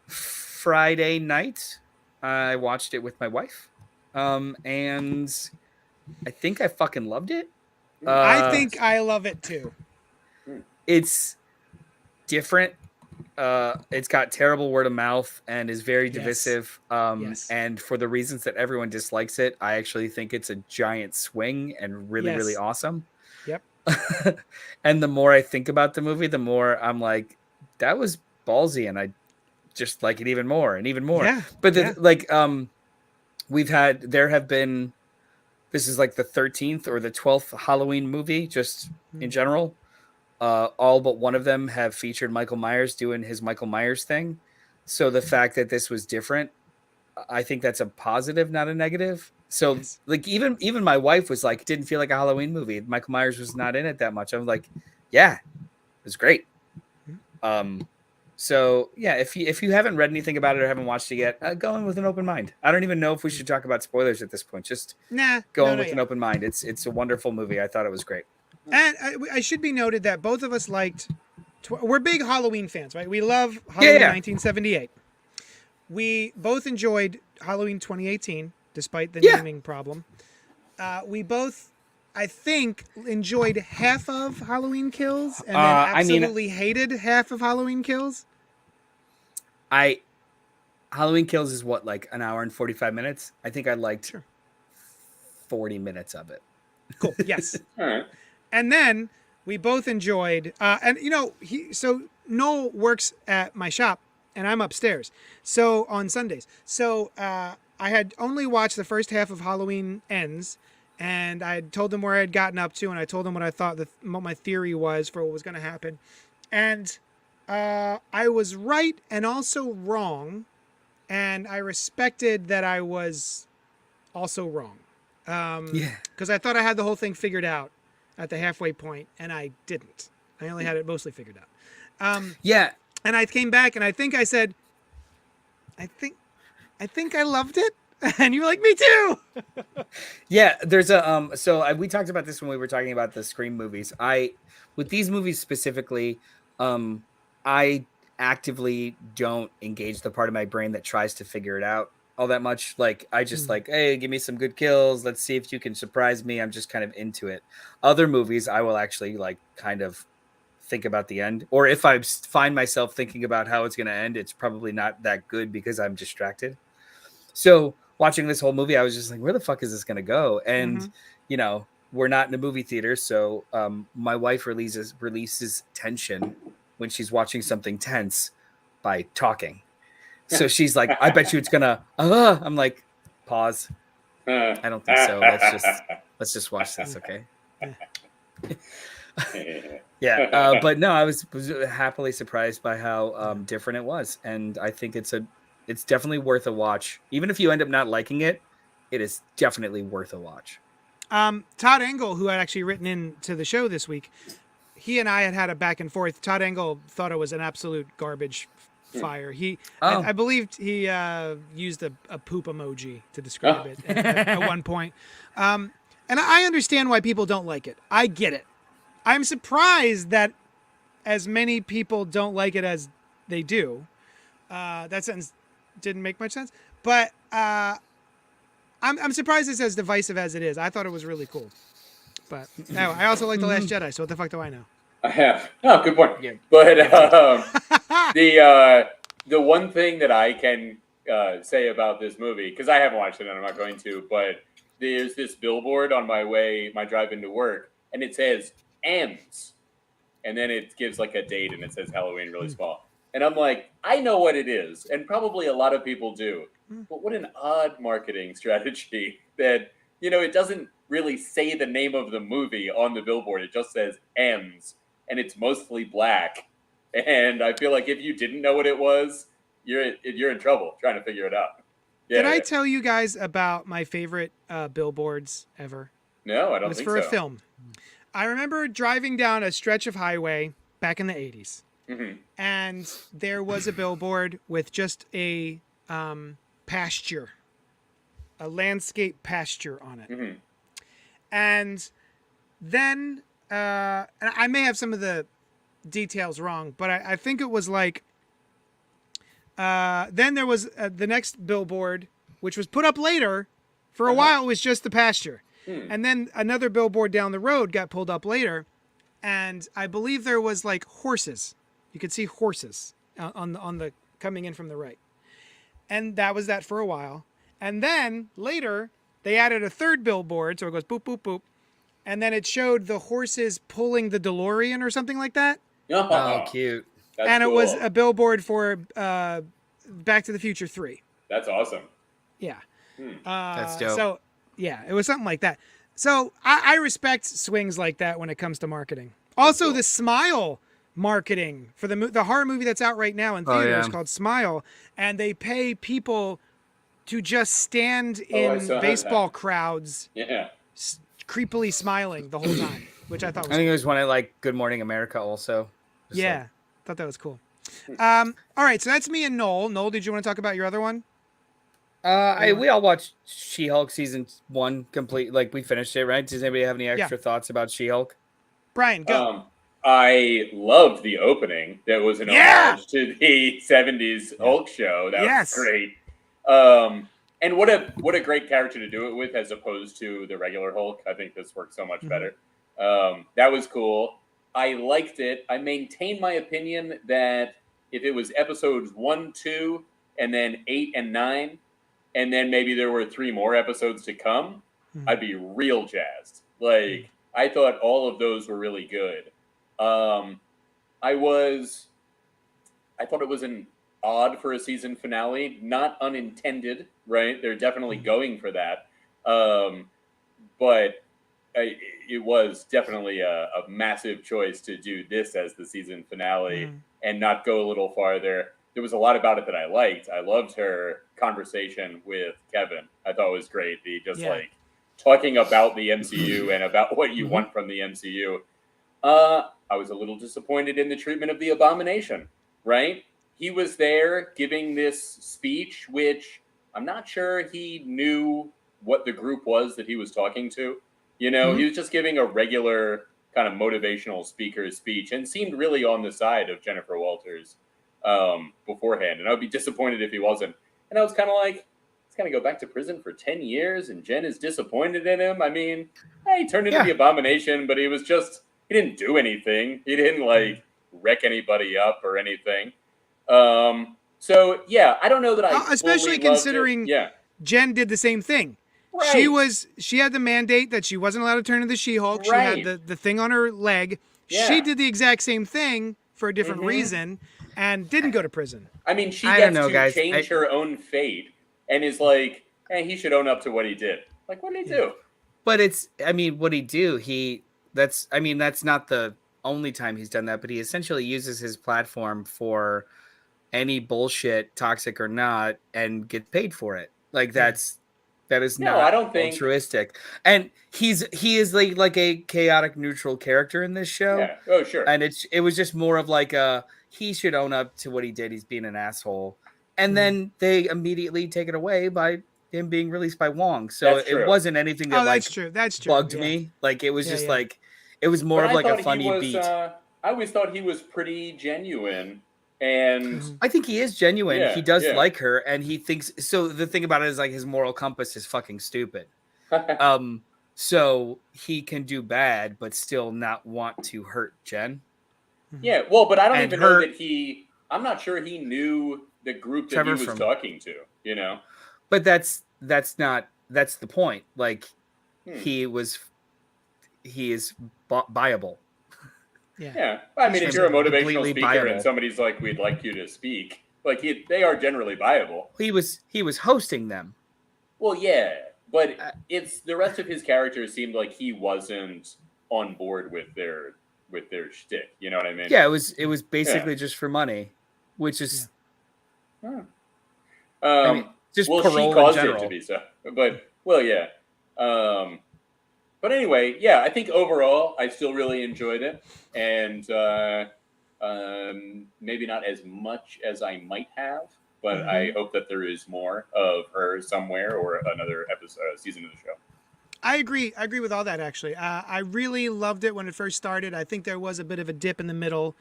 Friday night, I watched it with my wife, and I think I fucking loved it. I think I love it too. It's different. It's got terrible word of mouth and is very divisive. Yes. And for the reasons that everyone dislikes it, I actually think it's a giant swing and really, really awesome. Yep. And the more I think about the movie, the more I'm like, that was ballsy, and I just like it even more and even more. Yeah. But there have been, this is like the 13th or the 12th Halloween movie, just in general. All but one of them have featured Michael Myers doing his Michael Myers thing. So the fact that this was different, I think that's a positive, not a negative. So like even my wife was like, didn't feel like a Halloween movie. Michael Myers was not in it that much. I was like, yeah, was great. So yeah, if you haven't read anything about it or haven't watched it yet, go in with an open mind. I don't even know if we should talk about spoilers at this point. Just go in with an open mind. It's a wonderful movie. I thought it was great. And I should be noted that both of us liked. We're big Halloween fans, right? We love Halloween 1978. We both enjoyed Halloween 2018, despite the naming problem. We both, I think, enjoyed half of Halloween Kills and then absolutely hated half of Halloween Kills. Halloween Kills is what, like an hour and 45 minutes? I think I liked 40 minutes of it. Cool. Yes. All right. And then we both enjoyed, and you know, so Noel works at my shop and I'm upstairs. So on Sundays. So I had only watched the first half of Halloween Ends, and I had told him where I had gotten up to, and I told him what I thought what my theory was for what was going to happen. And I was right and also wrong, and I respected that I was also wrong. Because I thought I had the whole thing figured out at the halfway point, and I didn't. I only had it mostly figured out. And I came back, and I think I said, I think I loved it. And you were like, me too. Yeah, there's a so we talked about this when we were talking about the Scream movies. With these movies specifically, I actively don't engage the part of my brain that tries to figure it out all that much. Like I just like, hey, give me some good kills. Let's see if you can surprise me. I'm just kind of into it. Other movies, I will actually like kind of think about the end, or if I find myself thinking about how it's going to end, it's probably not that good because I'm distracted. So watching this whole movie, I was just like, where the fuck is this going to go? And you know, we're not in a movie theater, so my wife releases tension when she's watching something tense by talking. So she's like, I bet you it's gonna I'm like, pause. I don't think so. Let's just watch this, okay? Yeah, but no, I was happily surprised by how different it was, and I think it's definitely worth a watch. Even if you end up not liking it, it is definitely worth a watch. Todd Engel, who had actually written into the show this week, he and I had a back and forth. Todd Engel thought it was an absolute garbage fire. I believed he used a poop emoji to describe it at one point. And I understand why people don't like it. I get it. I'm surprised that as many people don't like it as they do. That sentence didn't make much sense, but I'm surprised it's as divisive as it is. I thought it was really cool, but anyway, I also like The Last Jedi. So what the fuck do I know? I have. Oh, good point. Yeah. But the one thing that I can say about this movie, because I haven't watched it and I'm not going to, but there's this billboard on my drive into work, and it says ends, and then it gives like a date and it says Halloween really small. And I'm like, I know what it is, and probably a lot of people do. But what an odd marketing strategy that, you know, it doesn't really say the name of the movie on the billboard. It just says ends, and it's mostly black. And I feel like if you didn't know what it was, you're in trouble trying to figure it out. Did I tell you guys about my favorite billboards ever? No, I don't think so. It was for a film. I remember driving down a stretch of highway back in the 80s. And there was a billboard with just a pasture, a landscape pasture on it. And then, and I may have some of the details wrong, but I think it was like, then there was the next billboard, which was put up later. For a while, it was just the pasture. And then another billboard down the road got pulled up later. And I believe there was like horses. You could see horses on the coming in from the right. And that was that for a while. And then later they added a third billboard. So it goes boop, boop, boop. And then it showed the horses pulling the DeLorean or something like that. Oh, cute. That's cool. It was a billboard for Back to the Future 3. That's awesome. Yeah. That's dope. So yeah, it was something like that. So I respect swings like that when it comes to marketing. Also, cool. The Smile marketing for the horror movie that's out right now in theaters called Smile, and they pay people to just stand in baseball crowds, creepily smiling the whole time, which I thought was I think it was one at like Good Morning America also. Yeah, thought that was cool. All right, so that's me and Noel. Noel, did you want to talk about your other one? We all watched She-Hulk season 1 complete. Like we finished it, right? Does anybody have any extra thoughts about She-Hulk? Brian, go. I loved the opening. That was an homage to the '70s Hulk show. That was great. And what a great character to do it with, as opposed to the regular Hulk. I think this worked so much better. That was cool. I liked it. I maintain my opinion that if it was episodes 1, 2, and then 8 and 9, and then maybe there were 3 more episodes to come, I'd be real jazzed. Like, I thought all of those were really good. I thought it was an odd for a season finale, not unintended, right? They're definitely going for that. But it was definitely a massive choice to do this as the season finale and not go a little farther. There was a lot about it that I liked. I loved her conversation with Kevin. I thought it was great. The like talking about the MCU and about what you want from the MCU. I was a little disappointed in the treatment of the Abomination, right? He was there giving this speech, which I'm not sure he knew what the group was that he was talking to. You know, he was just giving a regular kind of motivational speaker speech and seemed really on the side of Jennifer Walters beforehand. And I would be disappointed if he wasn't. And I was kind of like, he's going to go back to prison for 10 years and Jen is disappointed in him. I mean, he turned into the Abomination, but he didn't do anything. He didn't like wreck anybody up or anything. So yeah, I don't know that I especially considering Jen did the same thing. Right. She had the mandate that she wasn't allowed to turn into the She-Hulk. She had the thing on her leg. Yeah. She did the exact same thing for a different reason and didn't go to prison. I mean, she gets to change her own fate and is like, hey, he should own up to what he did. Like, what did he do? But what he do? That's not the only time he's done that, but he essentially uses his platform for any bullshit, toxic or not, and gets paid for it. Like that is not I don't think altruistic. And he is like a chaotic neutral character in this show. Yeah. Oh, sure. And it was just more of like he should own up to what he did. He's being an asshole. And then they immediately take it away by him being released by Wong. So it wasn't anything that that's true. bugged me. Like it was just like it was more of like a funny beat. I always thought he was pretty genuine. And I think he is genuine. He does like her, and he thinks so. The thing about it is like his moral compass is fucking stupid. So he can do bad, but still not want to hurt Jen. Yeah, well, but I don't even know that I'm not sure he knew the group that he was talking to. You know, but that's the point. Like he is buyable. Yeah. I mean, if you're a motivational speaker and somebody's like, "We'd like you to speak," like they are generally viable. He was hosting them. Well, yeah, but it's the rest of his character seemed like he wasn't on board with their shtick. You know what I mean? Yeah, it was basically just for money, which is just well, parole she caused in it general. to be so, but But anyway, yeah, I think overall I still really enjoyed it, and maybe not as much as I might have, but I hope that there is more of her somewhere or another season of the show. I agree with all that, actually. I really loved it when it first started. I think there was a bit of a dip in the middle,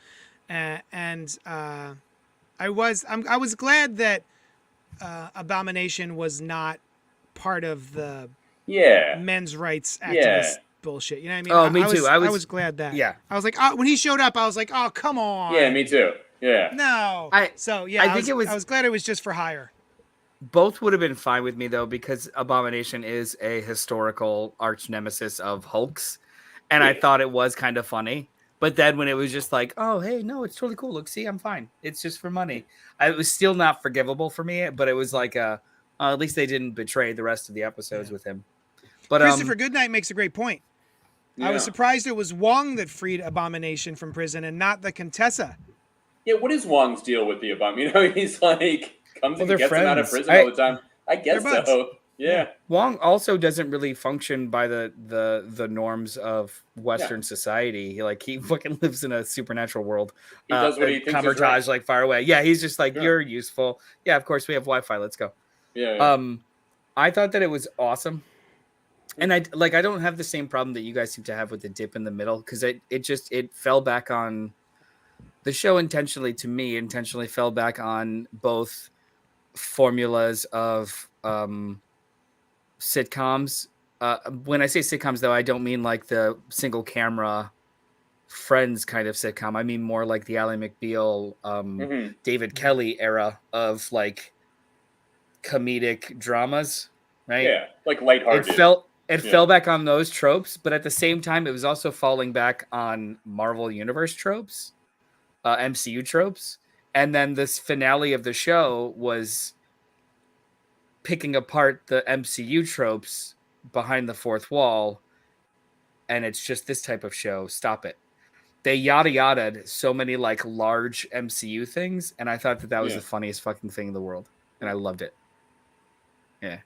and I was glad that Abomination was not part of the men's rights activist bullshit. You know what I mean? Oh, me too. I was glad that. Yeah. I was like, when he showed up, I was like, oh, come on. Yeah, me too. Yeah. No. I was glad it was just for hire. Both would have been fine with me though, because Abomination is a historical arch nemesis of Hulk's, and I thought it was kind of funny. But then when it was just like, oh, hey, no, it's totally cool. Look, see, I'm fine. It's just for money. It was still not forgivable for me, but it was like at least they didn't betray the rest of the episodes with him. But Christopher Goodnight makes a great point. Yeah. I was surprised it was Wong that freed Abomination from prison and not the Contessa. Yeah, what is Wong's deal with the Abomination? You know, he's like comes and gets him out of prison all the time. I guess so. Yeah. Wong also doesn't really function by the norms of Western society. He fucking lives in a supernatural world. He does what he thinks is right. Camertage, like far away. Yeah, he's just like, Sure. you're useful. Yeah, of course we have Wi-Fi. Let's go. Yeah. I thought that it was awesome. And I don't have the same problem that you guys seem to have with the dip in the middle, because it fell back on the show intentionally fell back on both formulas of sitcoms. When I say sitcoms, though, I don't mean like the single camera Friends kind of sitcom. I mean more like the Ally McBeal, David Kelly era of like comedic dramas, right? Yeah, like lighthearted. It fell back on those tropes, but at the same time, it was also falling back on Marvel Universe tropes, MCU tropes. And then this finale of the show was picking apart the MCU tropes behind the fourth wall. And it's just this type of show. Stop it. They yada yada'd so many like large MCU things. And I thought that was the funniest fucking thing in the world. And I loved it. Yeah.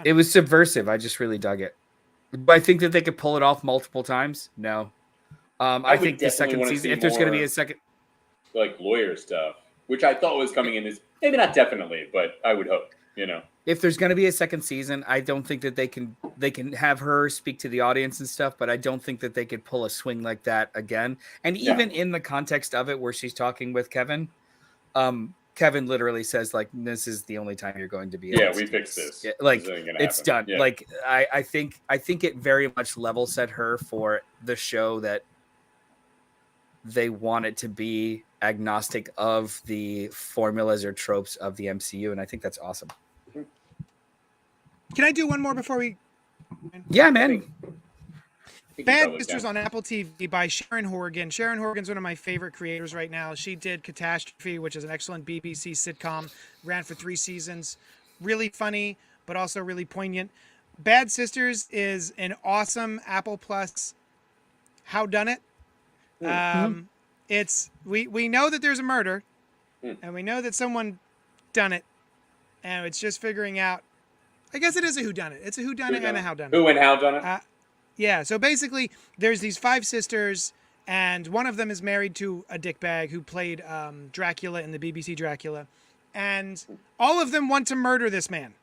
It was subversive. I just really dug it. But I think that they could pull it off multiple times. No. I think the second season, if there's going to be a second, like lawyer stuff, which I thought was coming in, is maybe not definitely, but I would hope, if there's going to be a second season, I don't think that they can have her speak to the audience and stuff, but I don't think that they could pull a swing like that again. And even in the context of it, where she's talking with Kevin, Kevin literally says, like, this is the only time you're going to be. We fixed this. Yeah, like, it's done. Yeah. Like, I think it very much level set her for the show that they want it to be agnostic of the formulas or tropes of the MCU. And I think that's awesome. Can I do one more before we? Yeah, man. Bad Sisters on Apple TV by Sharon Horgan. Sharon Horgan's one of my favorite creators right now. She did Catastrophe, which is an excellent BBC sitcom. Ran for 3 seasons. Really funny, but also really poignant. Bad Sisters is an awesome Apple Plus howdunit. It's we know that there's a murder, and we know that someone done it, and it's just figuring out. I guess it is a whodunit. It's a whodunit and a howdunit. Who and howdunit? Yeah, so basically, there's these 5 sisters, and one of them is married to a dickbag who played Dracula in the BBC Dracula, and all of them want to murder this man.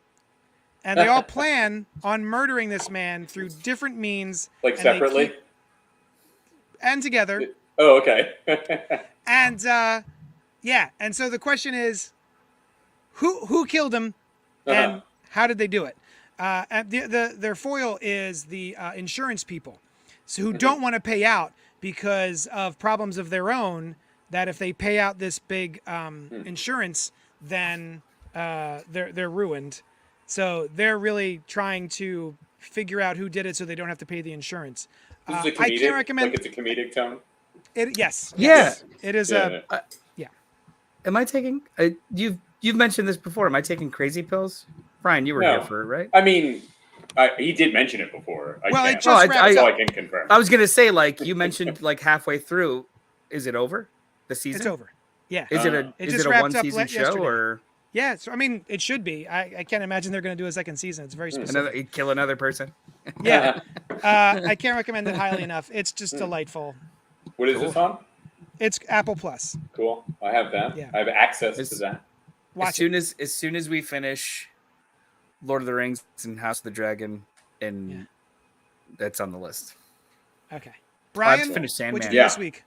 And they all plan on murdering this man through different means. Like separately? And together. Oh, okay. And, and so the question is, who killed him, and how did they do it? And their foil is the insurance people, so who don't want to pay out because of problems of their own. That if they pay out this big insurance, then they're ruined. So they're really trying to figure out who did it, so they don't have to pay the insurance. This is a comedic, I can't recommend. Like it's a comedic tone. Yes. It is Am I taking? You've mentioned this before. Am I taking crazy pills? Brian, you were here for it, right? I mean, he did mention it before. I can confirm. I was going to say, like, you mentioned, like, halfway through. Is it over? The season? It's over. Yeah. Is it a one-season show, or? Yeah, so, I mean, it should be. I can't imagine they're going to do a second season. It's very specific. Kill another person? Yeah. I can't recommend it highly enough. It's just delightful. What is this on? It's Apple Plus. Cool. I have that. Yeah. I have access to that. As soon as we finish Lord of the Rings and House of the Dragon, and that's on the list. Okay. Brian, what'd you do this week?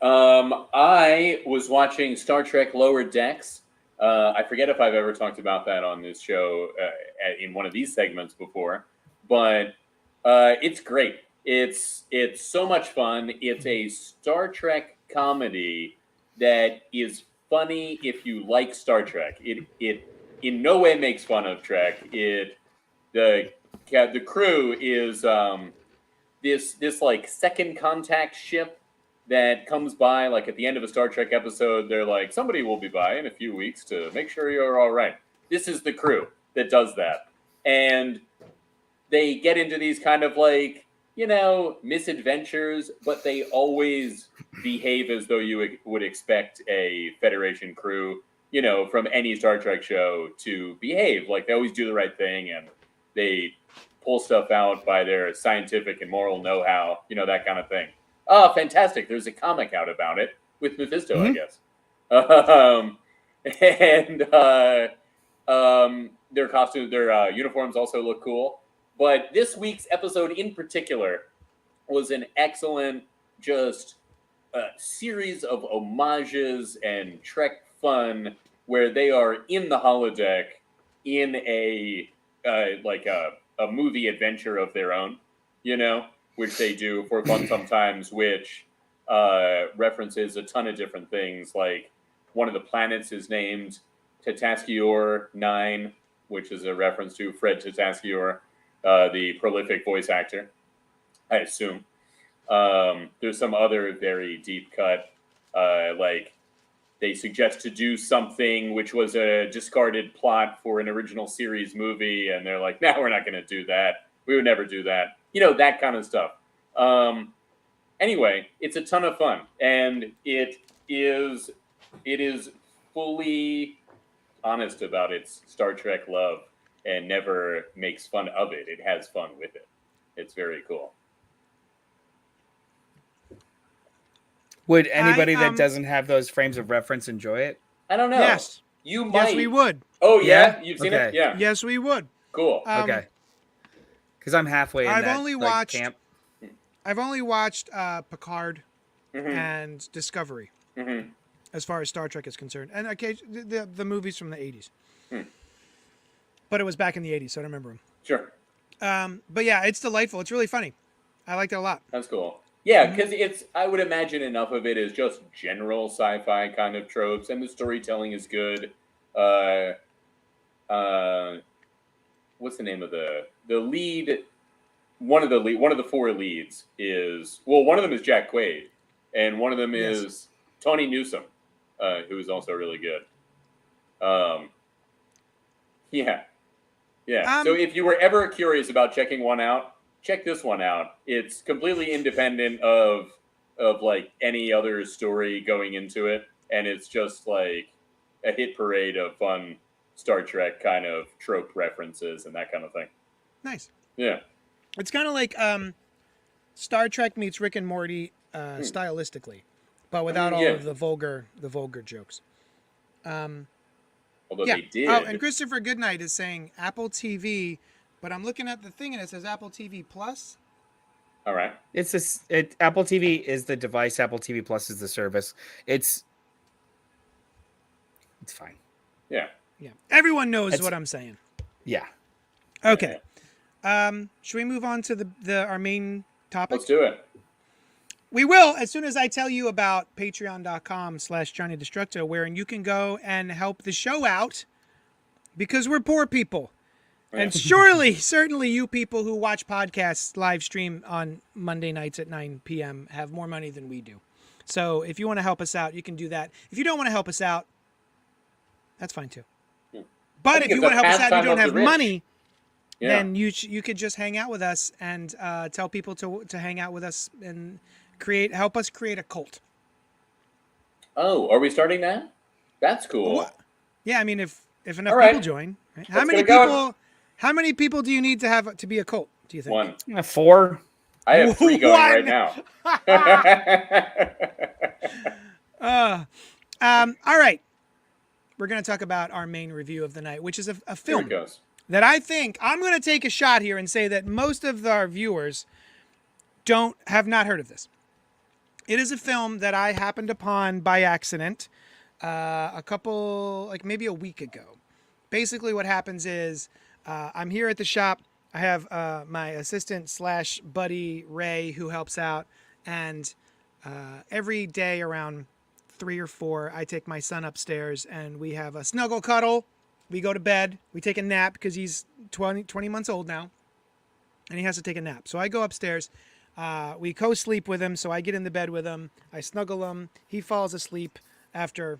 I was watching Star Trek Lower Decks. I forget if I've ever talked about that on this show in one of these segments before, but it's great. It's so much fun. It's a Star Trek comedy that is funny if you like Star Trek. It in no way makes fun of Trek. The crew is this like second contact ship that comes by, like at the end of a Star Trek episode. They're like, somebody will be by in a few weeks to make sure you're all right. This is the crew that does that, and they get into these kind of like, misadventures, but they always behave as though you would expect a Federation crew, from any Star Trek show to behave. Like, they always do the right thing, and they pull stuff out by their scientific and moral know-how, that kind of thing. Oh, fantastic. There's a comic out about it with Mephisto, I guess. And their costumes, their uniforms also look cool. But this week's episode in particular was an excellent just series of homages and Trek fun where they are in the holodeck in a movie adventure of their own, which they do for fun sometimes, which references a ton of different things. Like, one of the planets is named Tataskior 9, which is a reference to Fred Tataskior, the prolific voice actor, I assume. There's some other very deep cut, like they suggest to do something which was a discarded plot for an original series movie, and they're like, "No, we're not going to do that. We would never do that." That kind of stuff. Anyway, it's a ton of fun, and it is fully honest about its Star Trek love and never makes fun of it. It has fun with it. It's very cool. Would anybody that doesn't have those frames of reference enjoy it? I don't know. Yes. You might. Yes, we would. Oh, yeah? You've seen it? Yeah. Yes, we would. Cool. Okay. Because I'm halfway in I've that, only like, watched camp. I've only watched Picard and Discovery as far as Star Trek is concerned, and the movies from the 80s. But it was back in the 80s, so I don't remember them. Sure. But yeah, it's delightful. It's really funny. I liked it a lot. That's cool. Yeah, because I would imagine enough of it is just general sci-fi kind of tropes, and the storytelling is good. What's the name of the lead? One of the four leads is, one of them is Jack Quaid, and one of them is Tony Newsom, who is also really good. Yeah. So if you were ever curious about checking one out, check this one out. It's completely independent of like any other story going into it, and it's just like a hit parade of fun Star Trek kind of trope references and that kind of thing. Nice. Yeah. It's kind of like Star Trek meets Rick and Morty stylistically, but without all of the vulgar jokes. Although they did. Oh, and Christopher Goodnight is saying Apple TV, but I'm looking at the thing and it says Apple TV Plus. All right. Apple TV is the device. Apple TV Plus is the service. It's fine. Yeah. Yeah. Everyone knows what I'm saying. Yeah. Okay. Should we move on to our main topic? Let's do it. We will, as soon as I tell you about patreon.com/JohnnyDestructo, wherein you can go and help the show out because we're poor people. And certainly you people who watch podcasts live stream on Monday nights at 9 p.m. have more money than we do. So if you want to help us out, you can do that. If you don't want to help us out, that's fine too. But if you want to help us out and you don't have money, then you could just hang out with us and tell people to hang out with us and help us create a cult. Oh, are we starting now? That's cool. Well, yeah, I mean, if enough people join, right? How many people do you need to have to be a cult? Do you think? 1. 4. I have 3 going right now. All right. We're going to talk about our main review of the night, which is a film that I think I'm going to take a shot here and say that most of our viewers have not heard of this. It is a film that I happened upon by accident maybe a week ago. Basically what happens is I'm here at the shop. I have my assistant / buddy Ray who helps out, and every day around 3 or 4, I take my son upstairs and we have a snuggle cuddle. We go to bed. We take a nap because he's 20 months old now, and he has to take a nap. So I go upstairs. We co-sleep with him, so I get in the bed with him. I snuggle him. He falls asleep after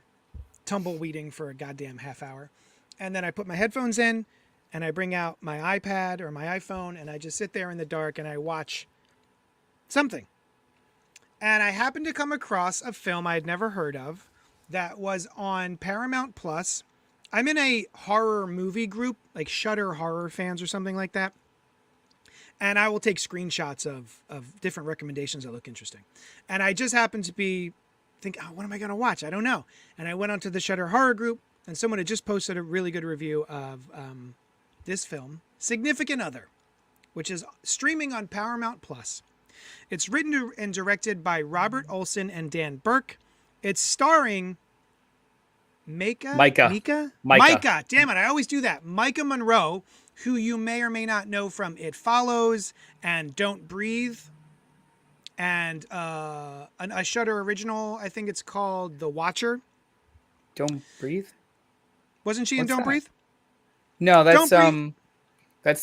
tumbleweeding for a goddamn half hour. And then I put my headphones in, and I bring out my iPad or my iPhone, and I just sit there in the dark, and I watch something. And I happened to come across a film I had never heard of that was on Paramount Plus. I'm in a horror movie group, like Shudder horror fans or something like that. And I will take screenshots of different recommendations that look interesting. And I just happened to think, oh, what am I going to watch? I don't know. And I went onto the Shudder horror group, and someone had just posted a really good review of this film, Significant Other, which is streaming on Paramount Plus. It's written and directed by Robert Olson and Dan Burke. It's starring Micah. Damn it, I always do that. Micah Monroe, who you may or may not know from It Follows and Don't Breathe, and a Shudder original. I think it's called The Watcher. Don't Breathe? Wasn't she in Don't that? Breathe? No, that's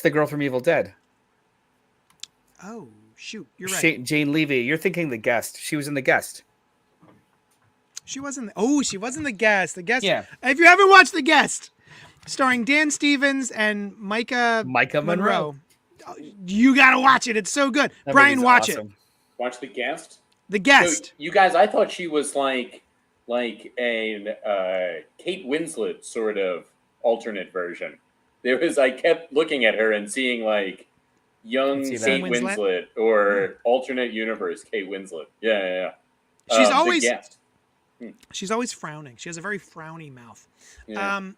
the girl from Evil Dead. Oh, shoot. You're right. Jane Levy. You're thinking The Guest. She was in The Guest. She wasn't. She wasn't The Guest. The Guest. Yeah. If you haven't watched The Guest, starring Dan Stevens and Micah Monroe, you got to watch it. It's so good. That Brian, watch awesome. it. Watch The Guest? The Guest. So, you guys, I thought she was like a Kate Winslet sort of alternate version. I kept looking at her and seeing like young Kate Winslet or alternate universe Kate Winslet. Yeah. She's always frowning. She has a very frowny mouth. Yeah.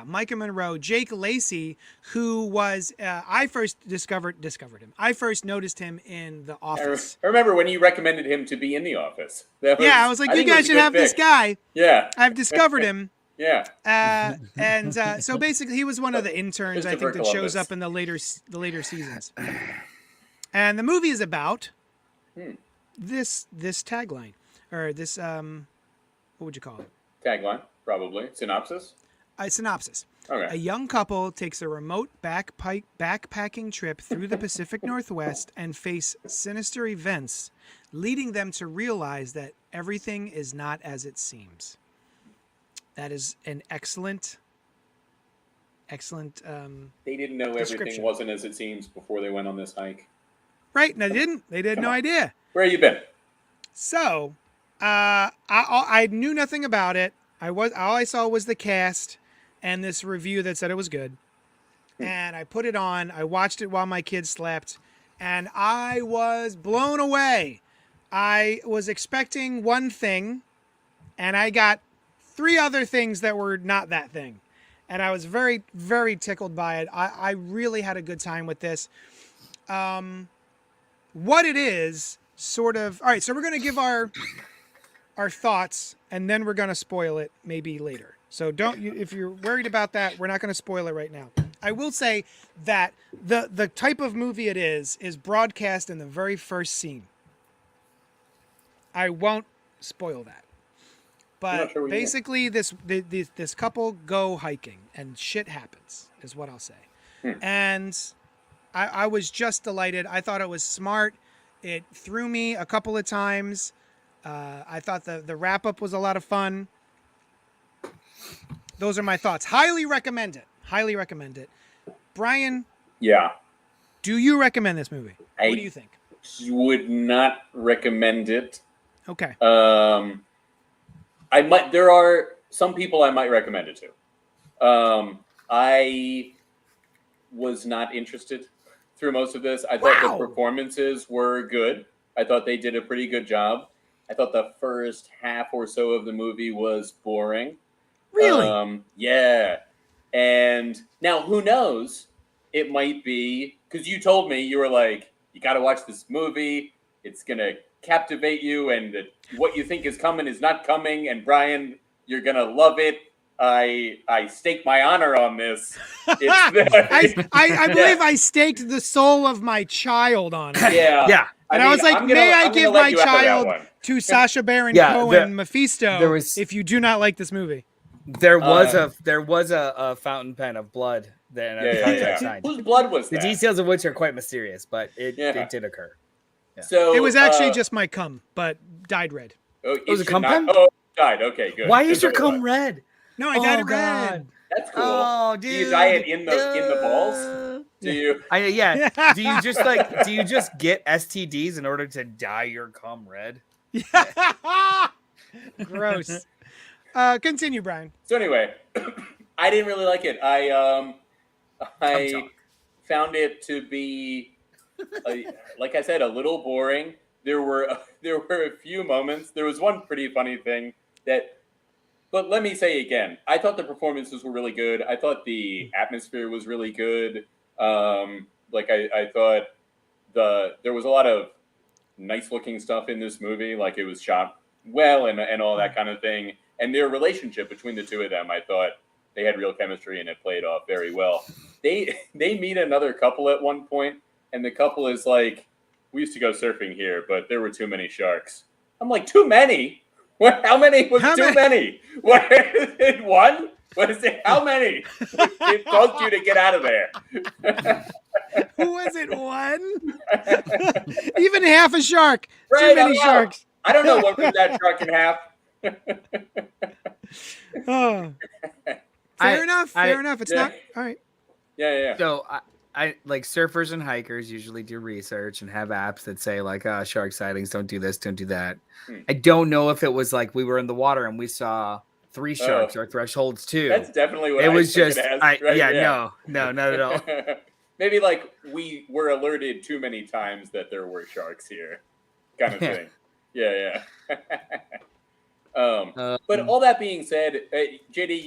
Micah Monroe, Jake Lacey, who was I first discovered him. I first noticed him in The Office. I remember when you recommended him to be in The Office. I was like, you guys should have this guy. Yeah, I've discovered him. Yeah. So basically, he was one of the interns, I think, that shows up in the later seasons. And the movie is about this tagline, or this what would you call it? Tagline, probably. Synopsis. A synopsis. Okay. A young couple takes a remote backpacking trip through the Pacific Northwest and face sinister events, leading them to realize that everything is not as it seems. That is an excellent. They didn't know everything wasn't as it seems before they went on this hike. Right? No, they didn't. They had no idea. Where have you been? So, I knew nothing about it. All I saw was the cast and this review that said it was good. And I put it on. I watched it while my kids slept, and I was blown away. I was expecting one thing, and I got 3 other things that were not that thing. And I was very, very tickled by it. I really had a good time with this. What it is, sort of... All right, so we're going to give our thoughts, and then we're going to spoil it maybe later. So if you're worried about that, we're not going to spoil it right now. I will say that the type of movie it is broadcast in the very first scene. I won't spoil that. But basically, this couple go hiking, and shit happens, is what I'll say. And I was just delighted. I thought it was smart. It threw me a couple of times. I thought the wrap-up was a lot of fun. Those are my thoughts. Highly recommend it. Highly recommend it. Brian? Yeah. Do you recommend this movie? What do you think? Would not recommend it. Okay. There are some people I might recommend it to. I was not interested through most of this. I thought the performances were good. I thought they did a pretty good job. I thought the first half or so of the movie was boring. Really? Yeah. And now who knows? It might be, because you told me, you were like, you got to watch this movie. It's going to captivate you, and what you think is coming is not coming. And Brian, you're going to love it. I stake my honor on this. I believe I staked the soul of my child on it. Yeah. And I was like, may I give my child to Sacha Baron Cohen, Mephisto, if you do not like this movie? There was a fountain pen of blood that signed. Whose blood was that? The details of which are quite mysterious, but it did occur. Yeah. So it was actually just my cum, but dyed red. It was a cum pen? Oh, died. Okay, good. Why is your cum red? No, I dyed it red. That's cool. Oh, dude. Do you dye it in the balls? Do you? Do you just get STDs in order to dye your cum red? Gross. Continue, Brian. So anyway, I didn't really like it. I talk. found it to be, like I said, a little boring. There were a few moments. There was one pretty funny thing that, but let me say again, I thought the performances were really good. I thought the atmosphere was really good. Like I thought there was a lot of nice looking stuff in this movie. Like it was shot well and all that kind of thing. And their relationship between the two of them, I thought they had real chemistry and it played off very well. They meet another couple at one point, and the couple is like, "We used to go surfing here, but there were too many sharks." I'm like, "Too many? What? How many was too many? What? One? What is it? How many? It caused you to get out of there." Who was it? One? Even half a shark. Right, Too many sharks. I don't know what was that shark in half. Oh. Fair enough. It's not all right. Yeah. So I like surfers and hikers usually do research and have apps that say like, shark sightings, don't do this, don't do that. I don't know if it was like we were in the water and we saw 3 sharks or thresholds too. That's definitely what it was just. Right? No, not at all. Maybe like we were alerted too many times that there were sharks here, kind of thing. Yeah. But all that being said, JD,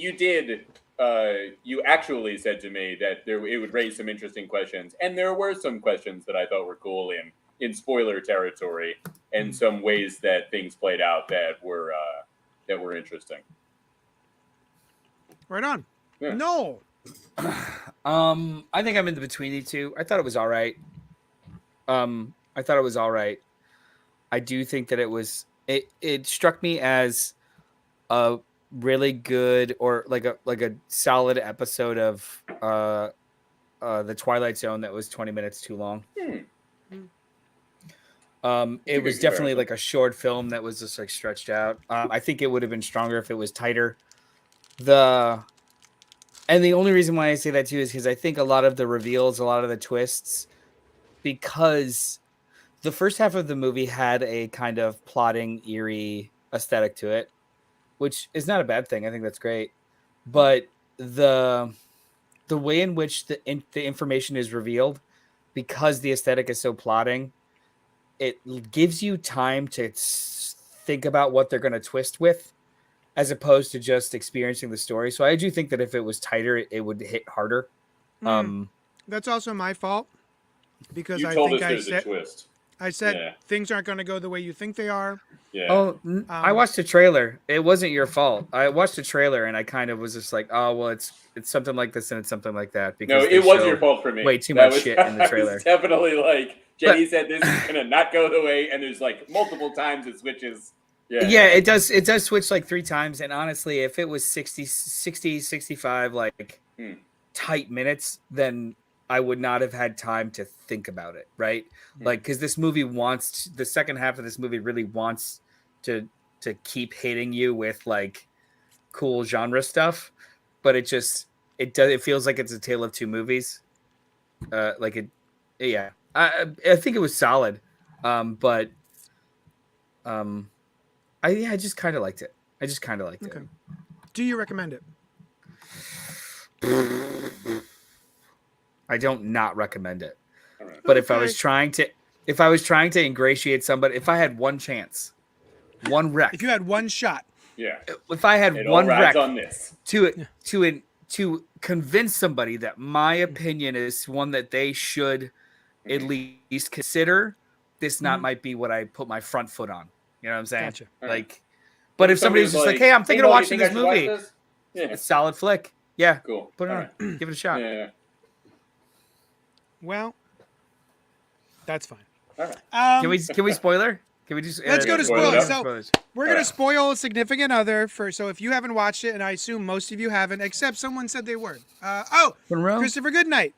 you actually said to me that it would raise some interesting questions, and there were some questions that I thought were cool in spoiler territory, and some ways that things played out that were interesting. Right on. Yeah. No. I think I'm in between the two. I thought it was all right. I do think that it struck me as a really good or like a solid episode of the Twilight Zone that was 20 minutes too long. It was definitely like a short film that was just like stretched out. I think it would have been stronger if it was tighter. And the only reason why I say that too is because I think a lot of the reveals, a lot of the twists, because the first half of the movie had a kind of plotting, eerie aesthetic to it, which is not a bad thing. I think that's great. But the way in which the information is revealed, because the aesthetic is so plotting, it gives you time to think about what they're going to twist with, as opposed to just experiencing the story. So I do think that if it was tighter, it would hit harder. That's also my fault, because I think there's a twist. I said things aren't going to go the way you think they are. Yeah. Oh, I watched the trailer. It wasn't your fault. I watched the trailer and I kind of was just like, oh, well, it's something like this and it's something like that. Because no, it was your fault for me. Way too much shit in the trailer. It's definitely like Jenny said, this is going to not go the way, and there's like multiple times it switches. Yeah, it does. It does switch like 3 times. And honestly, if it was 60, 65 like tight minutes, then I would not have had time to think about it, right? Like, because this movie the second half of this movie really wants to keep hitting you with like cool genre stuff, but it feels like it's a tale of 2 movies. I think it was solid, but I just kind of liked it. Okay. Do you recommend it? I don't not recommend it. But if I was trying to ingratiate somebody, if I had one chance, one rec. If you had one shot. Yeah. If I had one rec on this. to convince somebody that my opinion is one that they should at least consider, this might be what I put my front foot on. You know what I'm saying? Gotcha. Like, but if somebody's just like, hey, I'm thinking of watching this movie. It's a solid flick. Yeah. Cool. Put it on. Give it a shot. Yeah. Well, that's fine. All right. Can we spoiler? Can we just let's go to spoilers. So spoilers. We're gonna spoil Significant Other so if you haven't watched it, and I assume most of you haven't, except someone said they were. Christopher Goodnight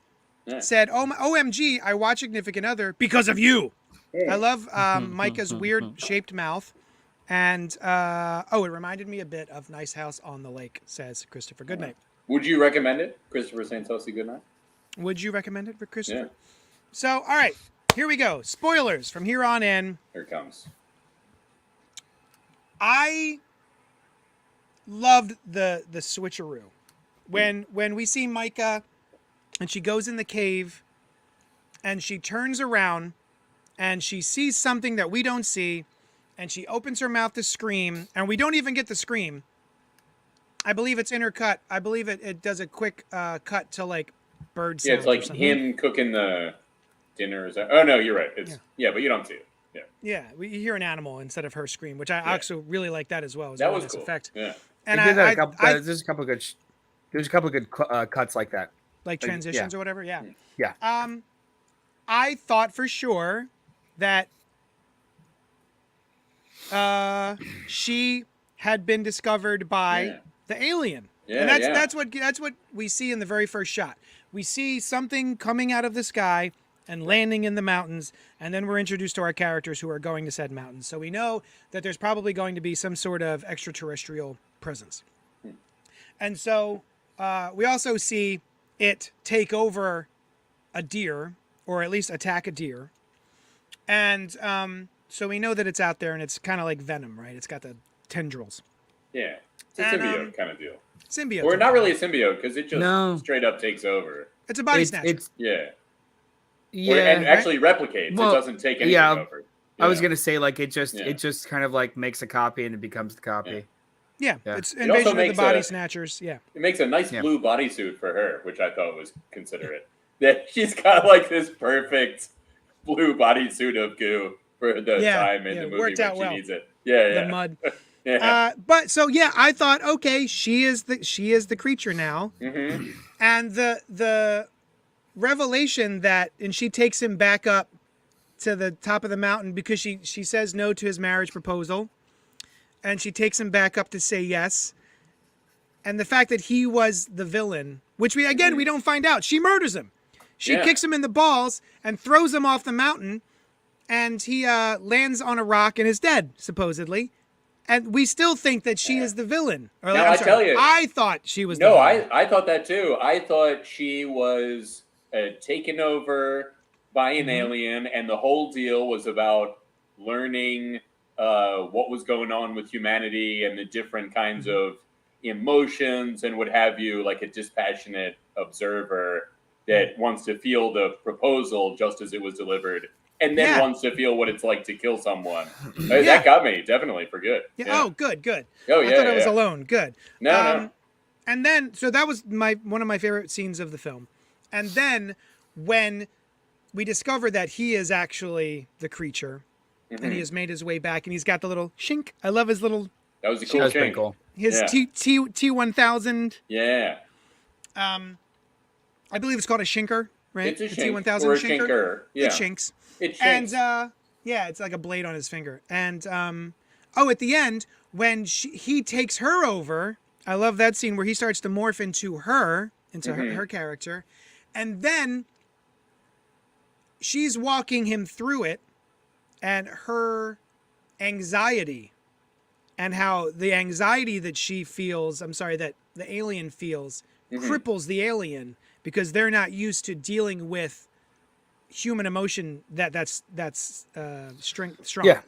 said, OMG, I watch Significant Other because of you. I love Micah's weird shaped mouth. And it reminded me a bit of Nice House on the Lake, says Christopher Goodnight. Would you recommend it? Christopher St. Chelsea Goodnight? Would you recommend it for Christopher? Yeah. So, all right, here we go. Spoilers from here on in. Here it comes. I loved the switcheroo when we see Micah and she goes in the cave and she turns around and she sees something that we don't see and she opens her mouth to scream and we don't even get the scream. I believe it's intercut. I believe it does a quick cut to like bird sounds. Yeah, it's like or something. him cooking the dinner. Oh no, you're right. It's but you don't see it. Yeah. Yeah, you hear an animal instead of her scream, which I also really like that as well. That was nice cool. Effect. Yeah. And there's a couple good cuts like that, like transitions or whatever. Yeah. Yeah. I thought for sure that she had been discovered by the alien. Yeah, and that's what we see in the very first shot. We see something coming out of the sky and landing in the mountains, and then we're introduced to our characters who are going to said mountains. So we know that there's probably going to be some sort of extraterrestrial presence. And so we also see it take over a deer, or at least attack a deer. And so we know that it's out there, and it's kind of like Venom, right? It's got the tendrils. Yeah. It's a symbiote kind of deal. Symbiote. Or not really a symbiote, because it just straight up takes over. It's a body snatcher. And actually replicates. Well, it doesn't take anything over. I was gonna say like it just kind of like makes a copy and it becomes the copy. Yeah. It's Invasion of the Body Snatchers. Yeah. It makes a nice blue bodysuit for her, which I thought was considerate. That she's got like this perfect blue bodysuit of goo for the time in the movie when she needs it. Yeah. The mud. But so I thought, okay, she is the creature now. Mm-hmm. And the revelation that, and she takes him back up to the top of the mountain because she says no to his marriage proposal, and she takes him back up to say yes. And the fact that he was the villain, which we don't find out. She murders him. She kicks him in the balls and throws him off the mountain, and he lands on a rock and is dead, supposedly. And we still think that she is the villain. Or tell you, I thought she was the villain. I thought that too. I thought she was taken over by an alien, and the whole deal was about learning what was going on with humanity and the different kinds of emotions and what have you, like a dispassionate observer that wants to feel the proposal just as it was delivered, and then wants to feel what it's like to kill someone. That got me, definitely, for good. Yeah. Oh, good. Oh, I thought I was alone. Good. No. And then, so that was one of my favorite scenes of the film. And then when we discover that he is actually the creature, and he has made his way back, and he's got the little shink. I love his little... That was a cool shink. Cool. His T1000. Yeah. I believe it's called a shinker, right? It's a shink. T1000 or a shinker. Yeah. It shinks. It shinks. And, it's like a blade on his finger. And, at the end, when he takes her over, I love that scene where he starts to morph into her character. And then she's walking him through it, and her anxiety and how the anxiety that she feels, that the alien feels, cripples the alien because they're not used to dealing with human emotion that's strong. Yeah.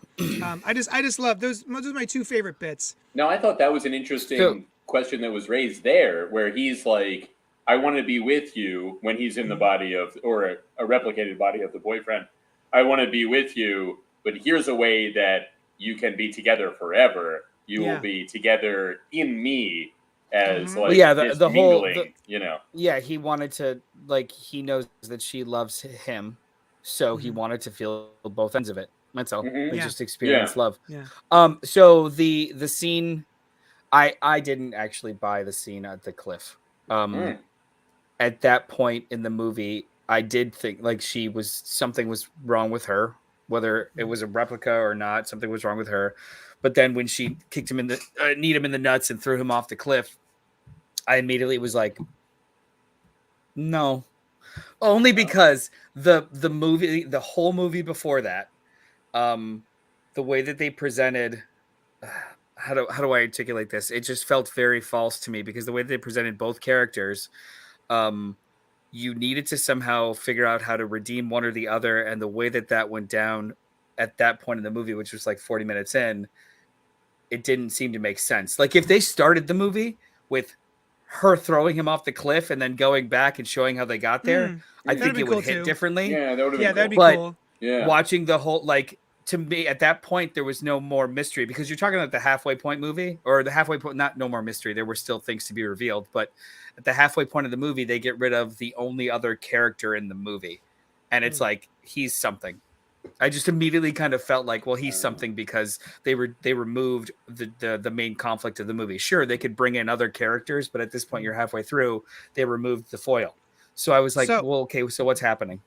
I just love those are my two favorite bits. Now, I thought that was an interesting question that was raised there, where he's like, I want to be with you when he's in the body of, or a replicated body of the boyfriend. I want to be with you, but here's a way that you can be together forever. You will be together in me as like the whole, he wanted to, like, he knows that she loves him, so he wanted to feel both ends of it. That's all. Just experience love. Yeah. So the scene, I didn't actually buy the scene at the cliff. At that point in the movie, I did think like something was wrong with her, whether it was a replica or not. Something was wrong with her. But then when she kicked him kneed him in the nuts and threw him off the cliff, I immediately was like, no, only because the movie, the whole movie before that, the way that they presented, how do I articulate this? It just felt very false to me because the way that they presented both characters, you needed to somehow figure out how to redeem one or the other. And the way that went down at that point in the movie, which was like 40 minutes in, it didn't seem to make sense. Like if they started the movie with her throwing him off the cliff and then going back and showing how they got there, I think it would hit differently. Yeah, that would have been Yeah, cool. that'd be But cool. Yeah. watching the whole, like, to me at that point there was no more mystery, because you're talking about the halfway point movie, or the halfway point, not no more mystery, there were still things to be revealed, but at the halfway point of the movie they get rid of the only other character in the movie, and it's like he's something. I just immediately kind of felt like, well, he's something because they removed the main conflict of the movie. Sure, they could bring in other characters, but at this point you're halfway through, they removed the foil. So I was like, well, okay, so what's happening?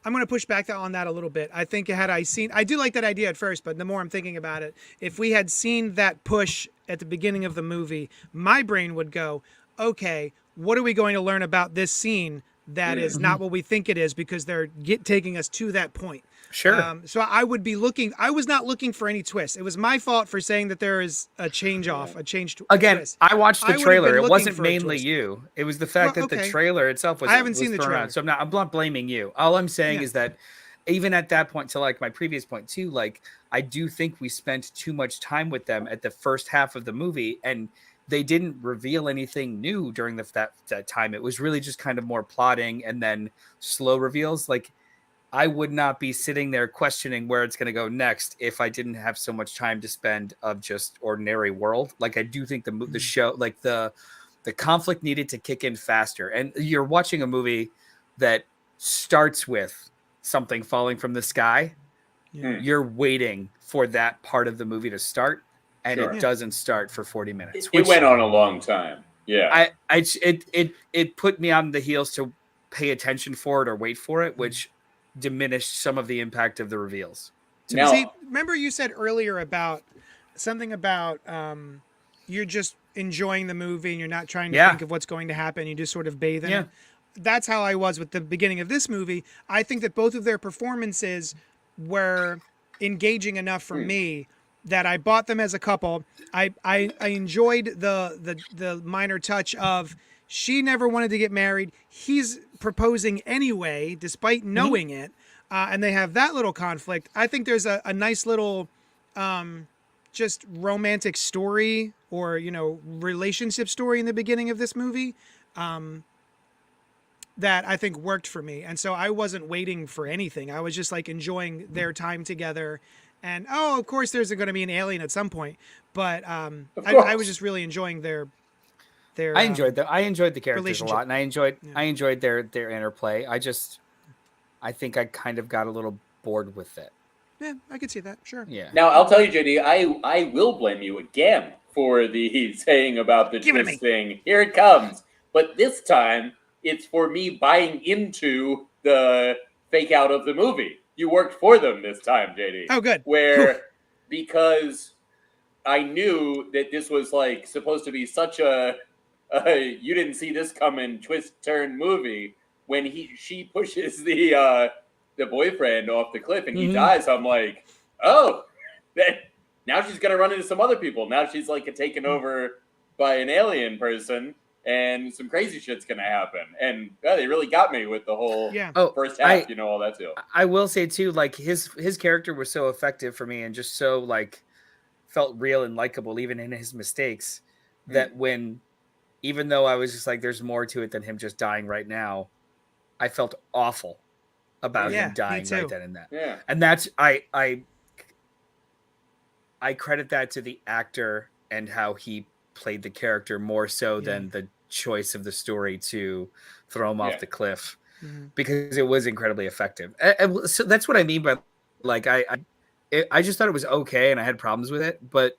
I'm going to push back on that a little bit. I think I do like that idea at first, but the more I'm thinking about it, if we had seen that push at the beginning of the movie, my brain would go, okay, what are we going to learn about this scene that is not what we think it is, because they're taking us to that point. Sure. So I was not looking for any twist. It was my fault for saying that there is a change Again, twist. I watched the trailer. It wasn't for a mainly twist. you. It was the fact that the trailer itself was. I haven't seen the thrown trailer. around. So I'm not blaming you. All I'm saying is that even at that point, to like my previous point too, like I do think we spent too much time with them at the first half of the movie, and they didn't reveal anything new during that time. It was really just kind of more plotting and then slow reveals. Like I would not be sitting there questioning where it's going to go next if I didn't have so much time to spend of just ordinary world. Like I do think the show, like the conflict needed to kick in faster. And you're watching a movie that starts with something falling from the sky. Yeah. You're waiting for that part of the movie to start, and it doesn't start for 40 minutes. It went on a long time. Yeah. Mm-hmm. It put me on the heels to pay attention for it or wait for it, which diminished some of the impact of the reveals. Now, see, remember you said earlier about something about you're just enjoying the movie and you're not trying to think of what's going to happen. You just sort of bathe in it. That's how I was with the beginning of this movie. I think that both of their performances were engaging enough for me that I bought them as a couple. I enjoyed the minor touch of she never wanted to get married. He's proposing anyway, despite knowing it. And they have that little conflict. I think there's a nice little just romantic story or, relationship story in the beginning of this movie that I think worked for me. And so I wasn't waiting for anything. I was just like enjoying their time together. And, of course, there's going to be an alien at some point. But I was just really enjoying their I enjoyed the characters a lot, and I enjoyed their interplay. I think I kind of got a little bored with it. Yeah, I could see that. Sure. Yeah. Now I'll tell you, JD, I will blame you again for the saying about the twist thing. Here it comes, but this time it's for me buying into the fake out of the movie. You worked for them this time, JD. Oh, good. Because I knew that this was like supposed to be such a you didn't see this coming twist turn movie. When she pushes the boyfriend off the cliff and he dies, I'm like, now she's gonna run into some other people. Now she's like taken over by an alien person, and some crazy shit's gonna happen. And they really got me with the whole first half, all that too. I will say too, like his character was so effective for me and just so like felt real and likable, even in his mistakes. That even though I was just like, there's more to it than him just dying right now, I felt awful about him dying right then and that. Yeah. And that's I credit that to the actor and how he played the character more so than the choice of the story to throw him off the cliff, because it was incredibly effective. And so that's what I mean by like I just thought it was okay and I had problems with it, but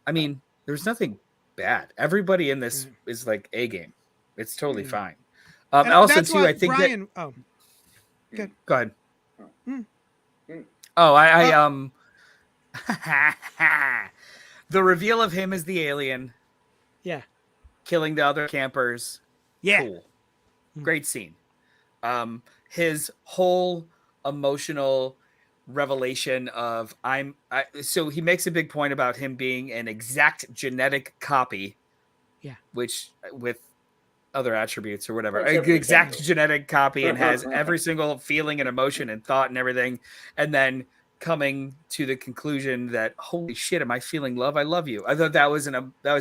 I mean, there's nothing bad. Everybody in this is like A game. It's totally fine. Also, too, I think Brian, that. Go ahead. Oh, the reveal of him as the alien. Yeah. Killing the other campers. Yeah. Cool. Great scene. His whole emotional revelation of so he makes a big point about him being an exact genetic copy. Yeah. Which with other attributes or whatever, an exact genetic copy, and has every single feeling and emotion and thought and everything, and then coming to the conclusion that holy shit, am I feeling love? I love you. I thought that was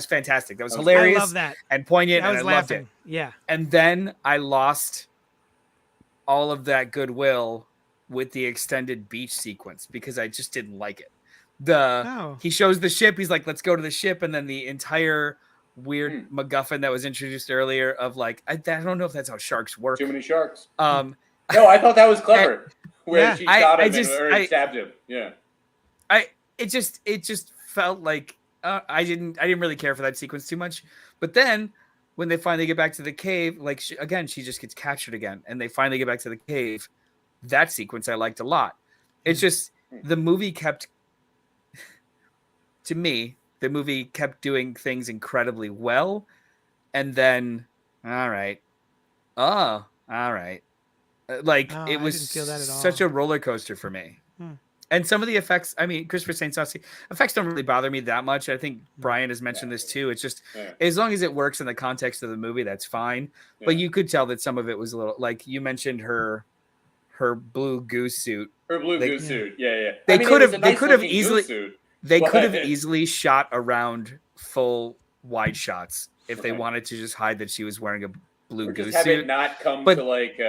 fantastic. That was hilarious. I love that. And poignant, I was and I loved laughing. it. Yeah. And then I lost all of that goodwill with the extended beach sequence because I just didn't like it. He shows the ship, he's like, let's go to the ship, and then the entire weird MacGuffin that was introduced earlier of like, I don't know if that's how sharks work. Too many sharks. No, I thought that was clever. Where she shot him and stabbed him. Yeah. It just felt like I didn't really care for that sequence too much. But then when they finally get back to the cave, like she just gets captured again, and they finally get back to the cave. That sequence I liked a lot. It's just the movie kept doing things incredibly well, and then all right. Like it was didn't feel that at all. Such a roller coaster for me. And some of the effects, I mean, Christopher St. Saucy effects don't really bother me that much. I think Brian has mentioned this too. It's just as long as it works in the context of the movie, that's fine. Yeah. But you could tell that some of it was a little, like you mentioned her blue goose suit. Her blue goose suit. Yeah. They could have easily shot around full wide shots if they wanted to just hide that she was wearing a blue goose suit. It not come to like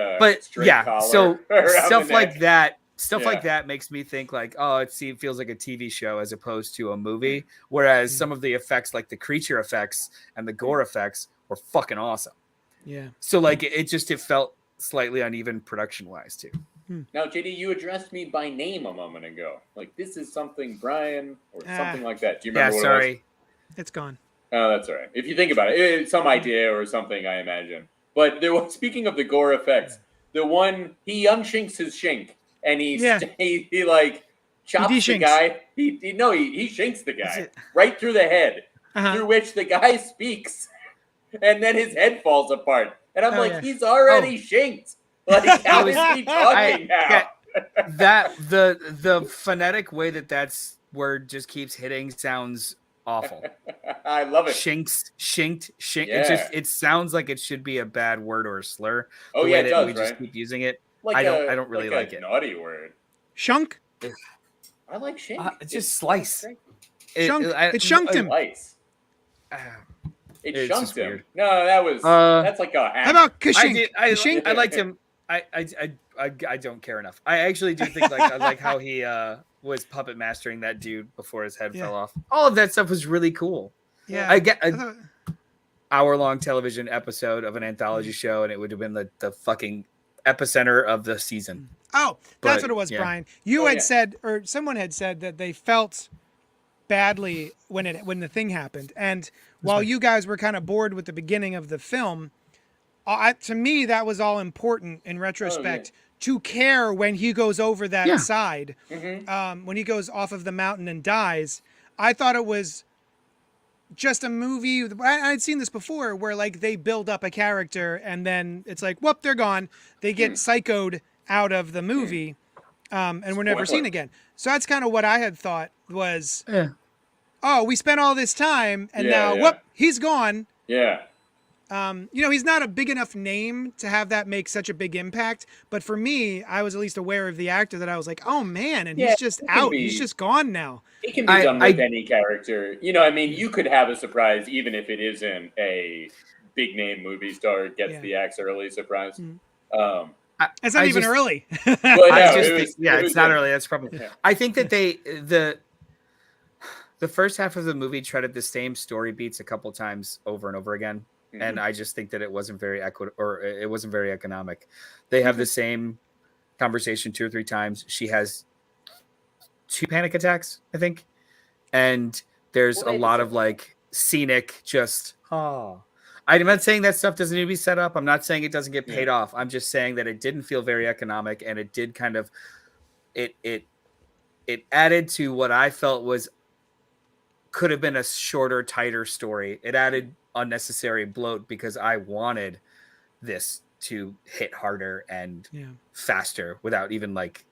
straight collar. So stuff like that. Stuff like that makes me think like, oh, it feels like a TV show as opposed to a movie. Whereas some of the effects, like the creature effects and the gore effects, were fucking awesome. Yeah. So like it felt slightly uneven production wise too. Now, JD, you addressed me by name a moment ago. Like this is something Brian or something like that. Do you remember what it was? It's gone. Oh, that's all right. If you think about it, it's some idea or something, I imagine. But there was, speaking of the gore effects, the one he unshinks his shink. And he like chops the guy. He shinks the guy right through the head, through which the guy speaks, and then his head falls apart. And I'm like, he's already shinked. Like, how is he talking now? That the phonetic way that word just keeps hitting sounds awful. I love it. Shinked. Yeah. It sounds like it should be a bad word or a slur. Oh yeah, it does. We just keep using it. Like I don't really like it. Naughty word. Shunk. I like shink. Just slice. It shunked him. Slice. It shunked him. Weird. No, that was that's like a hack. How about Kashink? I liked him. I don't care enough. I actually do think I like how he was puppet mastering that dude before his head fell off. All of that stuff was really cool. Yeah. I get hour-long television episode of an anthology show, and it would have been the fucking epicenter of the season. Oh, that's what it was, Brian. You had said, or someone had said, that they felt badly when the thing happened, and while you guys were kind of bored with the beginning of the film, to me that was all important in retrospect to care when he goes over that side, when he goes off of the mountain and dies. I thought it was just a movie. I'd seen this before where like they build up a character and then it's like, whoop, they're gone. They get psychoed out of the movie, and we're never seen again. So that's kind of what I had thought was, oh, we spent all this time and now, whoop, he's gone. Yeah. He's not a big enough name to have that make such a big impact. But for me, I was at least aware of the actor that I was like, oh man, and he's just out. He's just gone now. It can be done with any character. You could have a surprise even if it isn't a big name movie star gets the axe early surprise. It's not even early. It's not early. That's probably. Yeah. I think that the first half of the movie treaded the same story beats a couple times over and over again. And I just think that it wasn't very it wasn't very economic. They have the same conversation 2 or 3 times. She has 2 panic attacks, I think. And there's a lot of like scenic I'm not saying that stuff doesn't need to be set up. I'm not saying it doesn't get paid off. I'm just saying that it didn't feel very economic, and it did kind of it added to what I felt could have been a shorter, tighter story. It added unnecessary bloat because I wanted this to hit harder and faster without even like,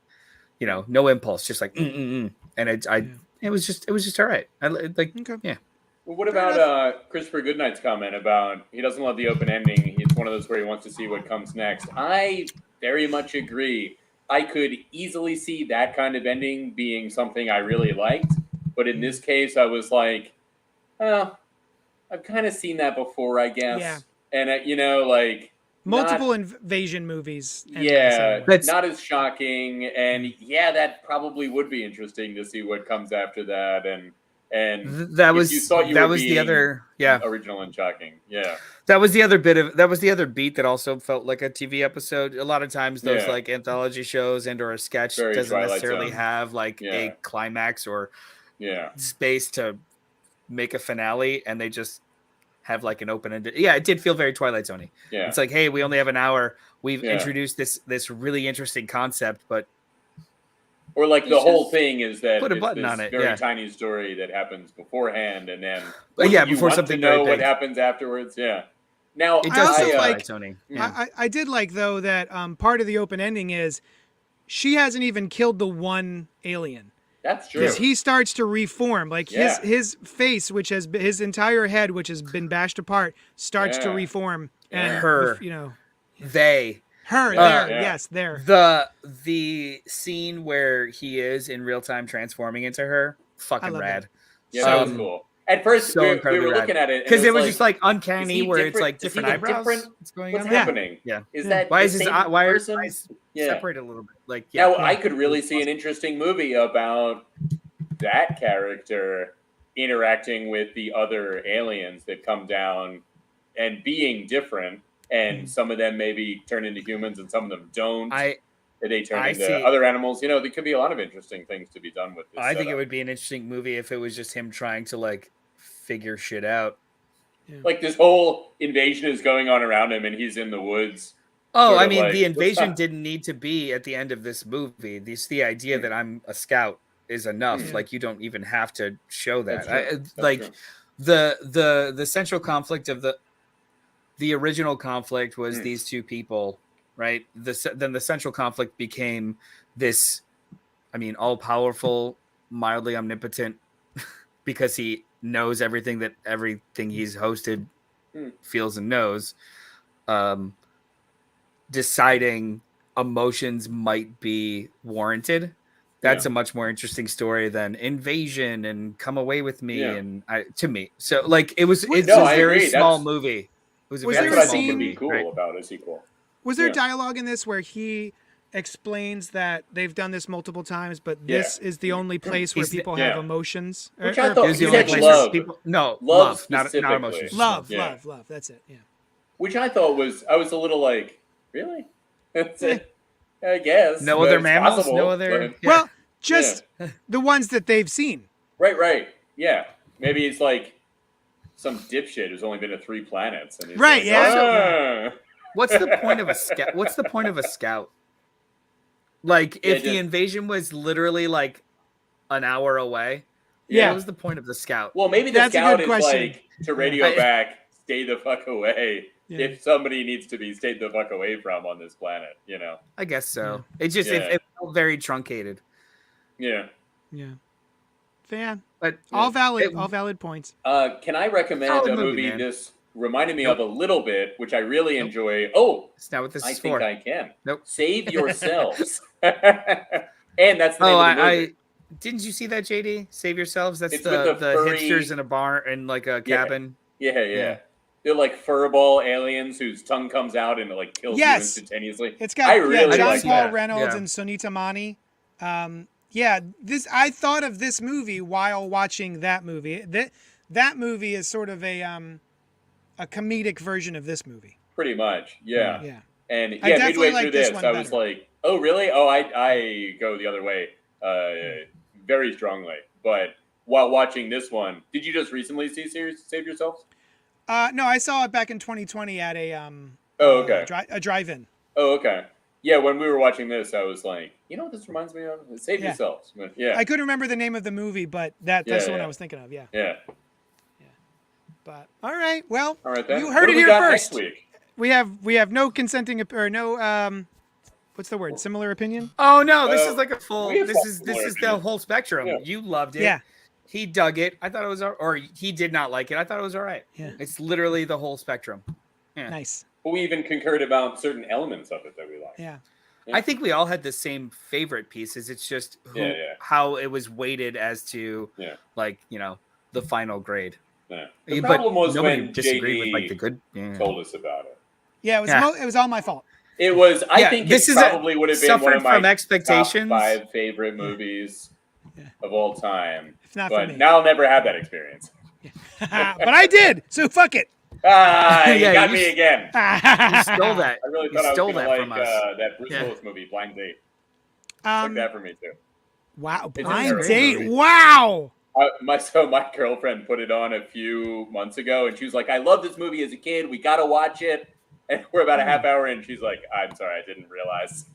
no impulse, just like and it was just all right. Well, what about Christopher Goodnight's comment about he doesn't love the open ending? It's one of those where he wants to see what comes next. I very much agree. I could easily see that kind of ending being something I really liked. But in this case, I was like, oh, I've kind of seen that before, I guess. Yeah. And, you know, like... Multiple invasion movies. Yeah, That's- not as shocking. And yeah, that probably would be interesting to see what comes after that. And that if was you thought you that were was the being other original and shocking. Yeah. That was the other beat that also felt like a TV episode. A lot of times those Yeah. like anthology shows and or a sketch Very doesn't Twilight necessarily Zone. have like Yeah. a climax or Yeah. space to make a finale, and they just have like an open-ended. Yeah, it did feel very Twilight Zone-y. Yeah. It's like, hey, we only have an hour. We've Yeah. introduced this really interesting concept, but Or like the Just whole thing is that put a it's button this on it, very yeah. tiny story that happens beforehand, and then But yeah, you before want something to know very what big. happens afterwards. Yeah. Now It I does also feel like- Twilight Zone-y. Yeah. I did like, though, that part of the open ending is she hasn't even killed the one alien. That's true. Because he starts to reform, like Yeah. his face, which has been, his entire head, which has been bashed apart, starts to Yeah. reform. Yeah. And Her. you know, They. her Yeah. there, Yeah. yes, there. The scene where he is in real time transforming into her, fucking love rad. Yeah, that was Um, cool. At first, so we incredibly were rad. looking at it Because and it was just like is uncanny, he where it's different? like Is he different the eyebrows. different- What's going what's on? happening? Yeah. Is Yeah. that Why the is his same eye, why are his person? eyes Yeah. separated a little bit? Like, yeah. Now I could really see an interesting movie about that character interacting with the other aliens that come down and being different, and some of them maybe turn into humans and some of them don't. They turn into see- other animals. You know, there could be a lot of interesting things to be done with this. I think it setup. would be an interesting movie if it was just him trying to like figure shit out. Like this whole invasion is going on around him, and he's in the woods. Oh, sort I of mean, like, the what's invasion up? didn't need to be at the end of this movie. The idea that I'm a scout is enough. Yeah. Like, you don't even have to show that. That's true. That's like true. the central conflict of the original conflict was Hmm. these two people, right? Then the central conflict became this, I mean, all powerful, mildly omnipotent, because he knows everything he's hosted Hmm. feels and knows. Deciding emotions might be warranted. That's Yeah. a much more interesting story than invasion and come away with me. Yeah. And to me, so like it's No, a I very agree. small That's- movie. It was a Was very That's there what a I small think would scene- be cool movie, right? about a sequel. Was there Yeah. dialogue in this where he explains that they've done this multiple times, but this is the only place where He's the- people yeah. have emotions? Which I thought It was the he only said place love. where people no Love not specifically. emotions. Love, Yeah. love. That's it. Yeah. Which I thought was, I was a little like, really? That's it. I guess. No but other it's mammals, possible, no other. but- Yeah. Well, just the ones that they've seen. Right. Yeah. Maybe it's like some dipshit who's only been to 3 planets. And he's Right, like, yeah. "Ah." What's the point of a scout? What's the point of a scout? Like, Yeah, if the just- invasion was literally like an hour away, Yeah. what was the point of the scout? Well, maybe the That's a scout good is question. like to radio I- back, stay the fuck away. Yeah. If somebody needs to be stayed the fuck away from on this planet, you know? I guess so. It just Yeah. it felt very truncated. Yeah. Yeah. Fan. But All valid. It- all valid points. Can I recommend Solid a movie, movie man. this reminded me Nope. of a little bit, which I really Nope. enjoy? Oh, it's not what this I is think for. I can. Nope. Save yourselves. And that's the name Oh, of the movie. I didn't you see that, JD? Save yourselves. That's It's the with the furry- hipsters in a bar in like a Yeah. cabin. Yeah. Yeah. They're like furball aliens whose tongue comes out and it like kills Yes. you instantaneously. It's got I really John like Paul that. Reynolds Yeah. and Sonita Mani. I thought of this movie while watching that movie. That movie is sort of a comedic version of this movie. Pretty much. Yeah. Yeah. And I yeah, definitely midway like through this this, one I was better. like, oh, really? Oh, I go the other way very strongly. But while watching this one, did you just recently see Save Yourselves? No, I saw it back in 2020 at a Oh, okay. a drive-in. Oh, okay. Yeah, when we were watching this, I was like, you know what this reminds me of? Save Yeah. Yourselves. But yeah. I couldn't remember the name of the movie, but that's Yeah, the one yeah. I was thinking of. Yeah. Yeah. But all right, well, All right then. you What heard do it we here got first. next week? We have no consenting or no what's the word? Similar opinion? Oh no, this is like a full. we have This is the opinion. whole spectrum. Yeah. You loved it. Yeah. He dug it. I thought it was, or he did not like it. I thought it was all right. Yeah. It's literally the whole spectrum. Nice. But we even concurred about certain elements of it that we liked. Yeah. Yeah. I think we all had the same favorite pieces. It's just how it was weighted as to like, the final grade. Yeah. The But problem was nobody when disagreed with like JD the good. told us about it. Yeah, it was all my fault. It was. I think this it probably would have been one of my from expectations. top 5 favorite movies of all time. If not for me. But now I'll never have that experience. But I did, so fuck it. You got me again. You stole that. I really thought I was going to like from us. that Bruce Willis movie, Blind Date. Like that for me too. Wow, It's Blind a Date. movie. Wow. My girlfriend put it on a few months ago, and she was like, "I love this movie as a kid. We got to watch it." And we're about a half hour in. She's like, "I'm sorry, I didn't realize."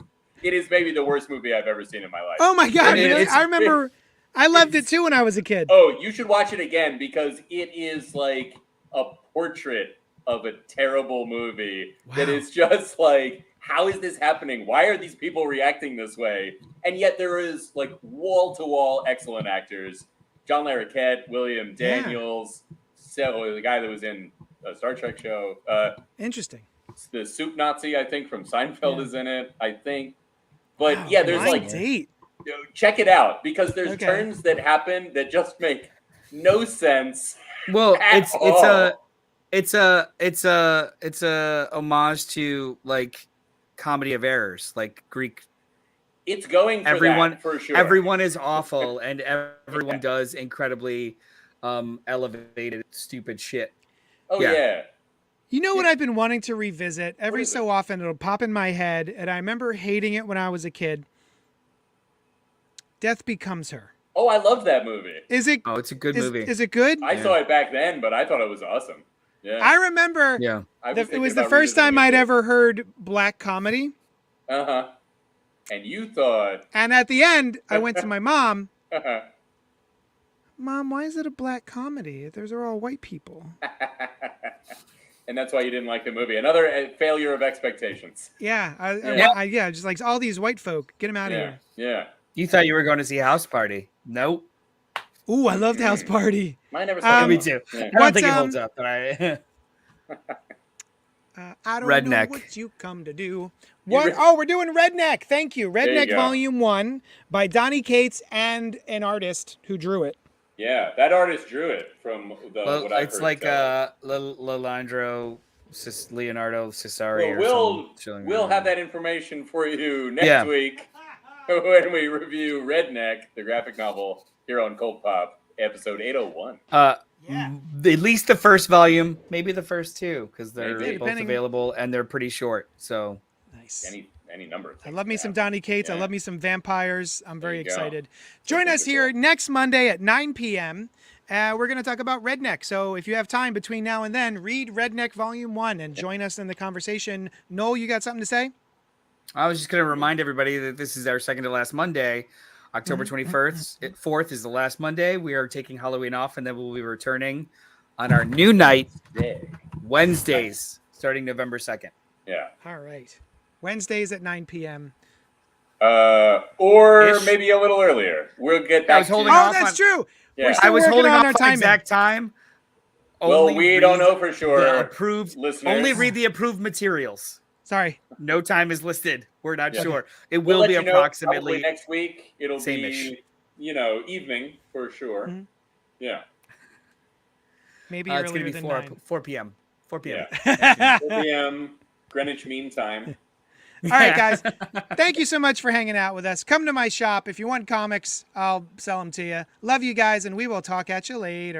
It is maybe the worst movie I've ever seen in my life. Oh my god! Really? I remember. I loved it too when I was a kid. Oh, you should watch it again because it is like a portrait of a terrible movie that is just like, how is this happening? Why are these people reacting this way? And yet there is like wall-to-wall excellent actors. John Larroquette, William Daniels, so the guy that was in a Star Trek show. Interesting. The Soup Nazi, I think, from Seinfeld is in it, I think. But there's Blind Date. Check it out because there's turns that happen that just make no sense. Well, it's a homage to like Comedy of Errors, like Greek. It's going for everyone that, for sure. Everyone is awful, and everyone does incredibly elevated, stupid shit. Oh yeah. You know what I've been wanting to revisit? Every so often it'll pop in my head, and I remember hating it when I was a kid. Death Becomes Her. Oh, I love that movie. Is it? Oh, it's a good movie. Is it good? I saw it back then, but I thought it was awesome. Yeah. I remember. Yeah. It was the first time I'd ever heard black comedy. Uh-huh. And you thought. And at the end, I went to my mom. Mom, why is it a black comedy? Those are all white people. And that's why you didn't like the movie. Another failure of expectations. Yeah, just like all these white folk. Get them out of here. Yeah. You thought you were going to see House Party. Nope. Ooh, I loved House Party. I never saw me too. Yeah. I don't think it holds up, but I don't Redneck. know what you come to do. What? Oh, we're doing Redneck. Thank you. Redneck Volume 1 by Donnie Cates and an artist who drew it. Yeah, that artist drew it from what I've it's heard. Like Leonardo Cesari. We'll have that information for you next week when we review Redneck, the graphic novel, here on CultPop, episode 801. At least the first volume, maybe the first two, because they're both available and they're pretty short. So nice. Any number of things. I love me some Donnie Cates. I love me some vampires. I'm very excited. Join us here next Monday at 9 p.m. We're going to talk about Redneck. So if you have time between now and then, read Redneck Volume 1 and join us in the conversation. Noel, you got something to say? I was just going to remind everybody that this is our second to last Monday. October 21st, 4th is the last Monday. We are taking Halloween off, and then we'll be returning on our new night, Wednesdays, starting November 2nd. Yeah. All right. Wednesdays at 9 p.m. Or maybe a little earlier. We'll get back to you. Oh, that's true. Yeah. I was holding off on exact time. Well, we don't know for sure. The approved listeners. Only read the approved materials. Sorry. No time is listed. We're not sure. It will be approximately next week. It'll same-ish. be, evening for sure. Mm-hmm. Yeah. Maybe it's earlier going to be than 4 p.m. 4 p.m. Yeah. 4 p.m. Greenwich Mean Time. All right, guys. Thank you so much for hanging out with us. Come to my shop. If you want comics, I'll sell them to you. Love you guys, and we will talk at you later.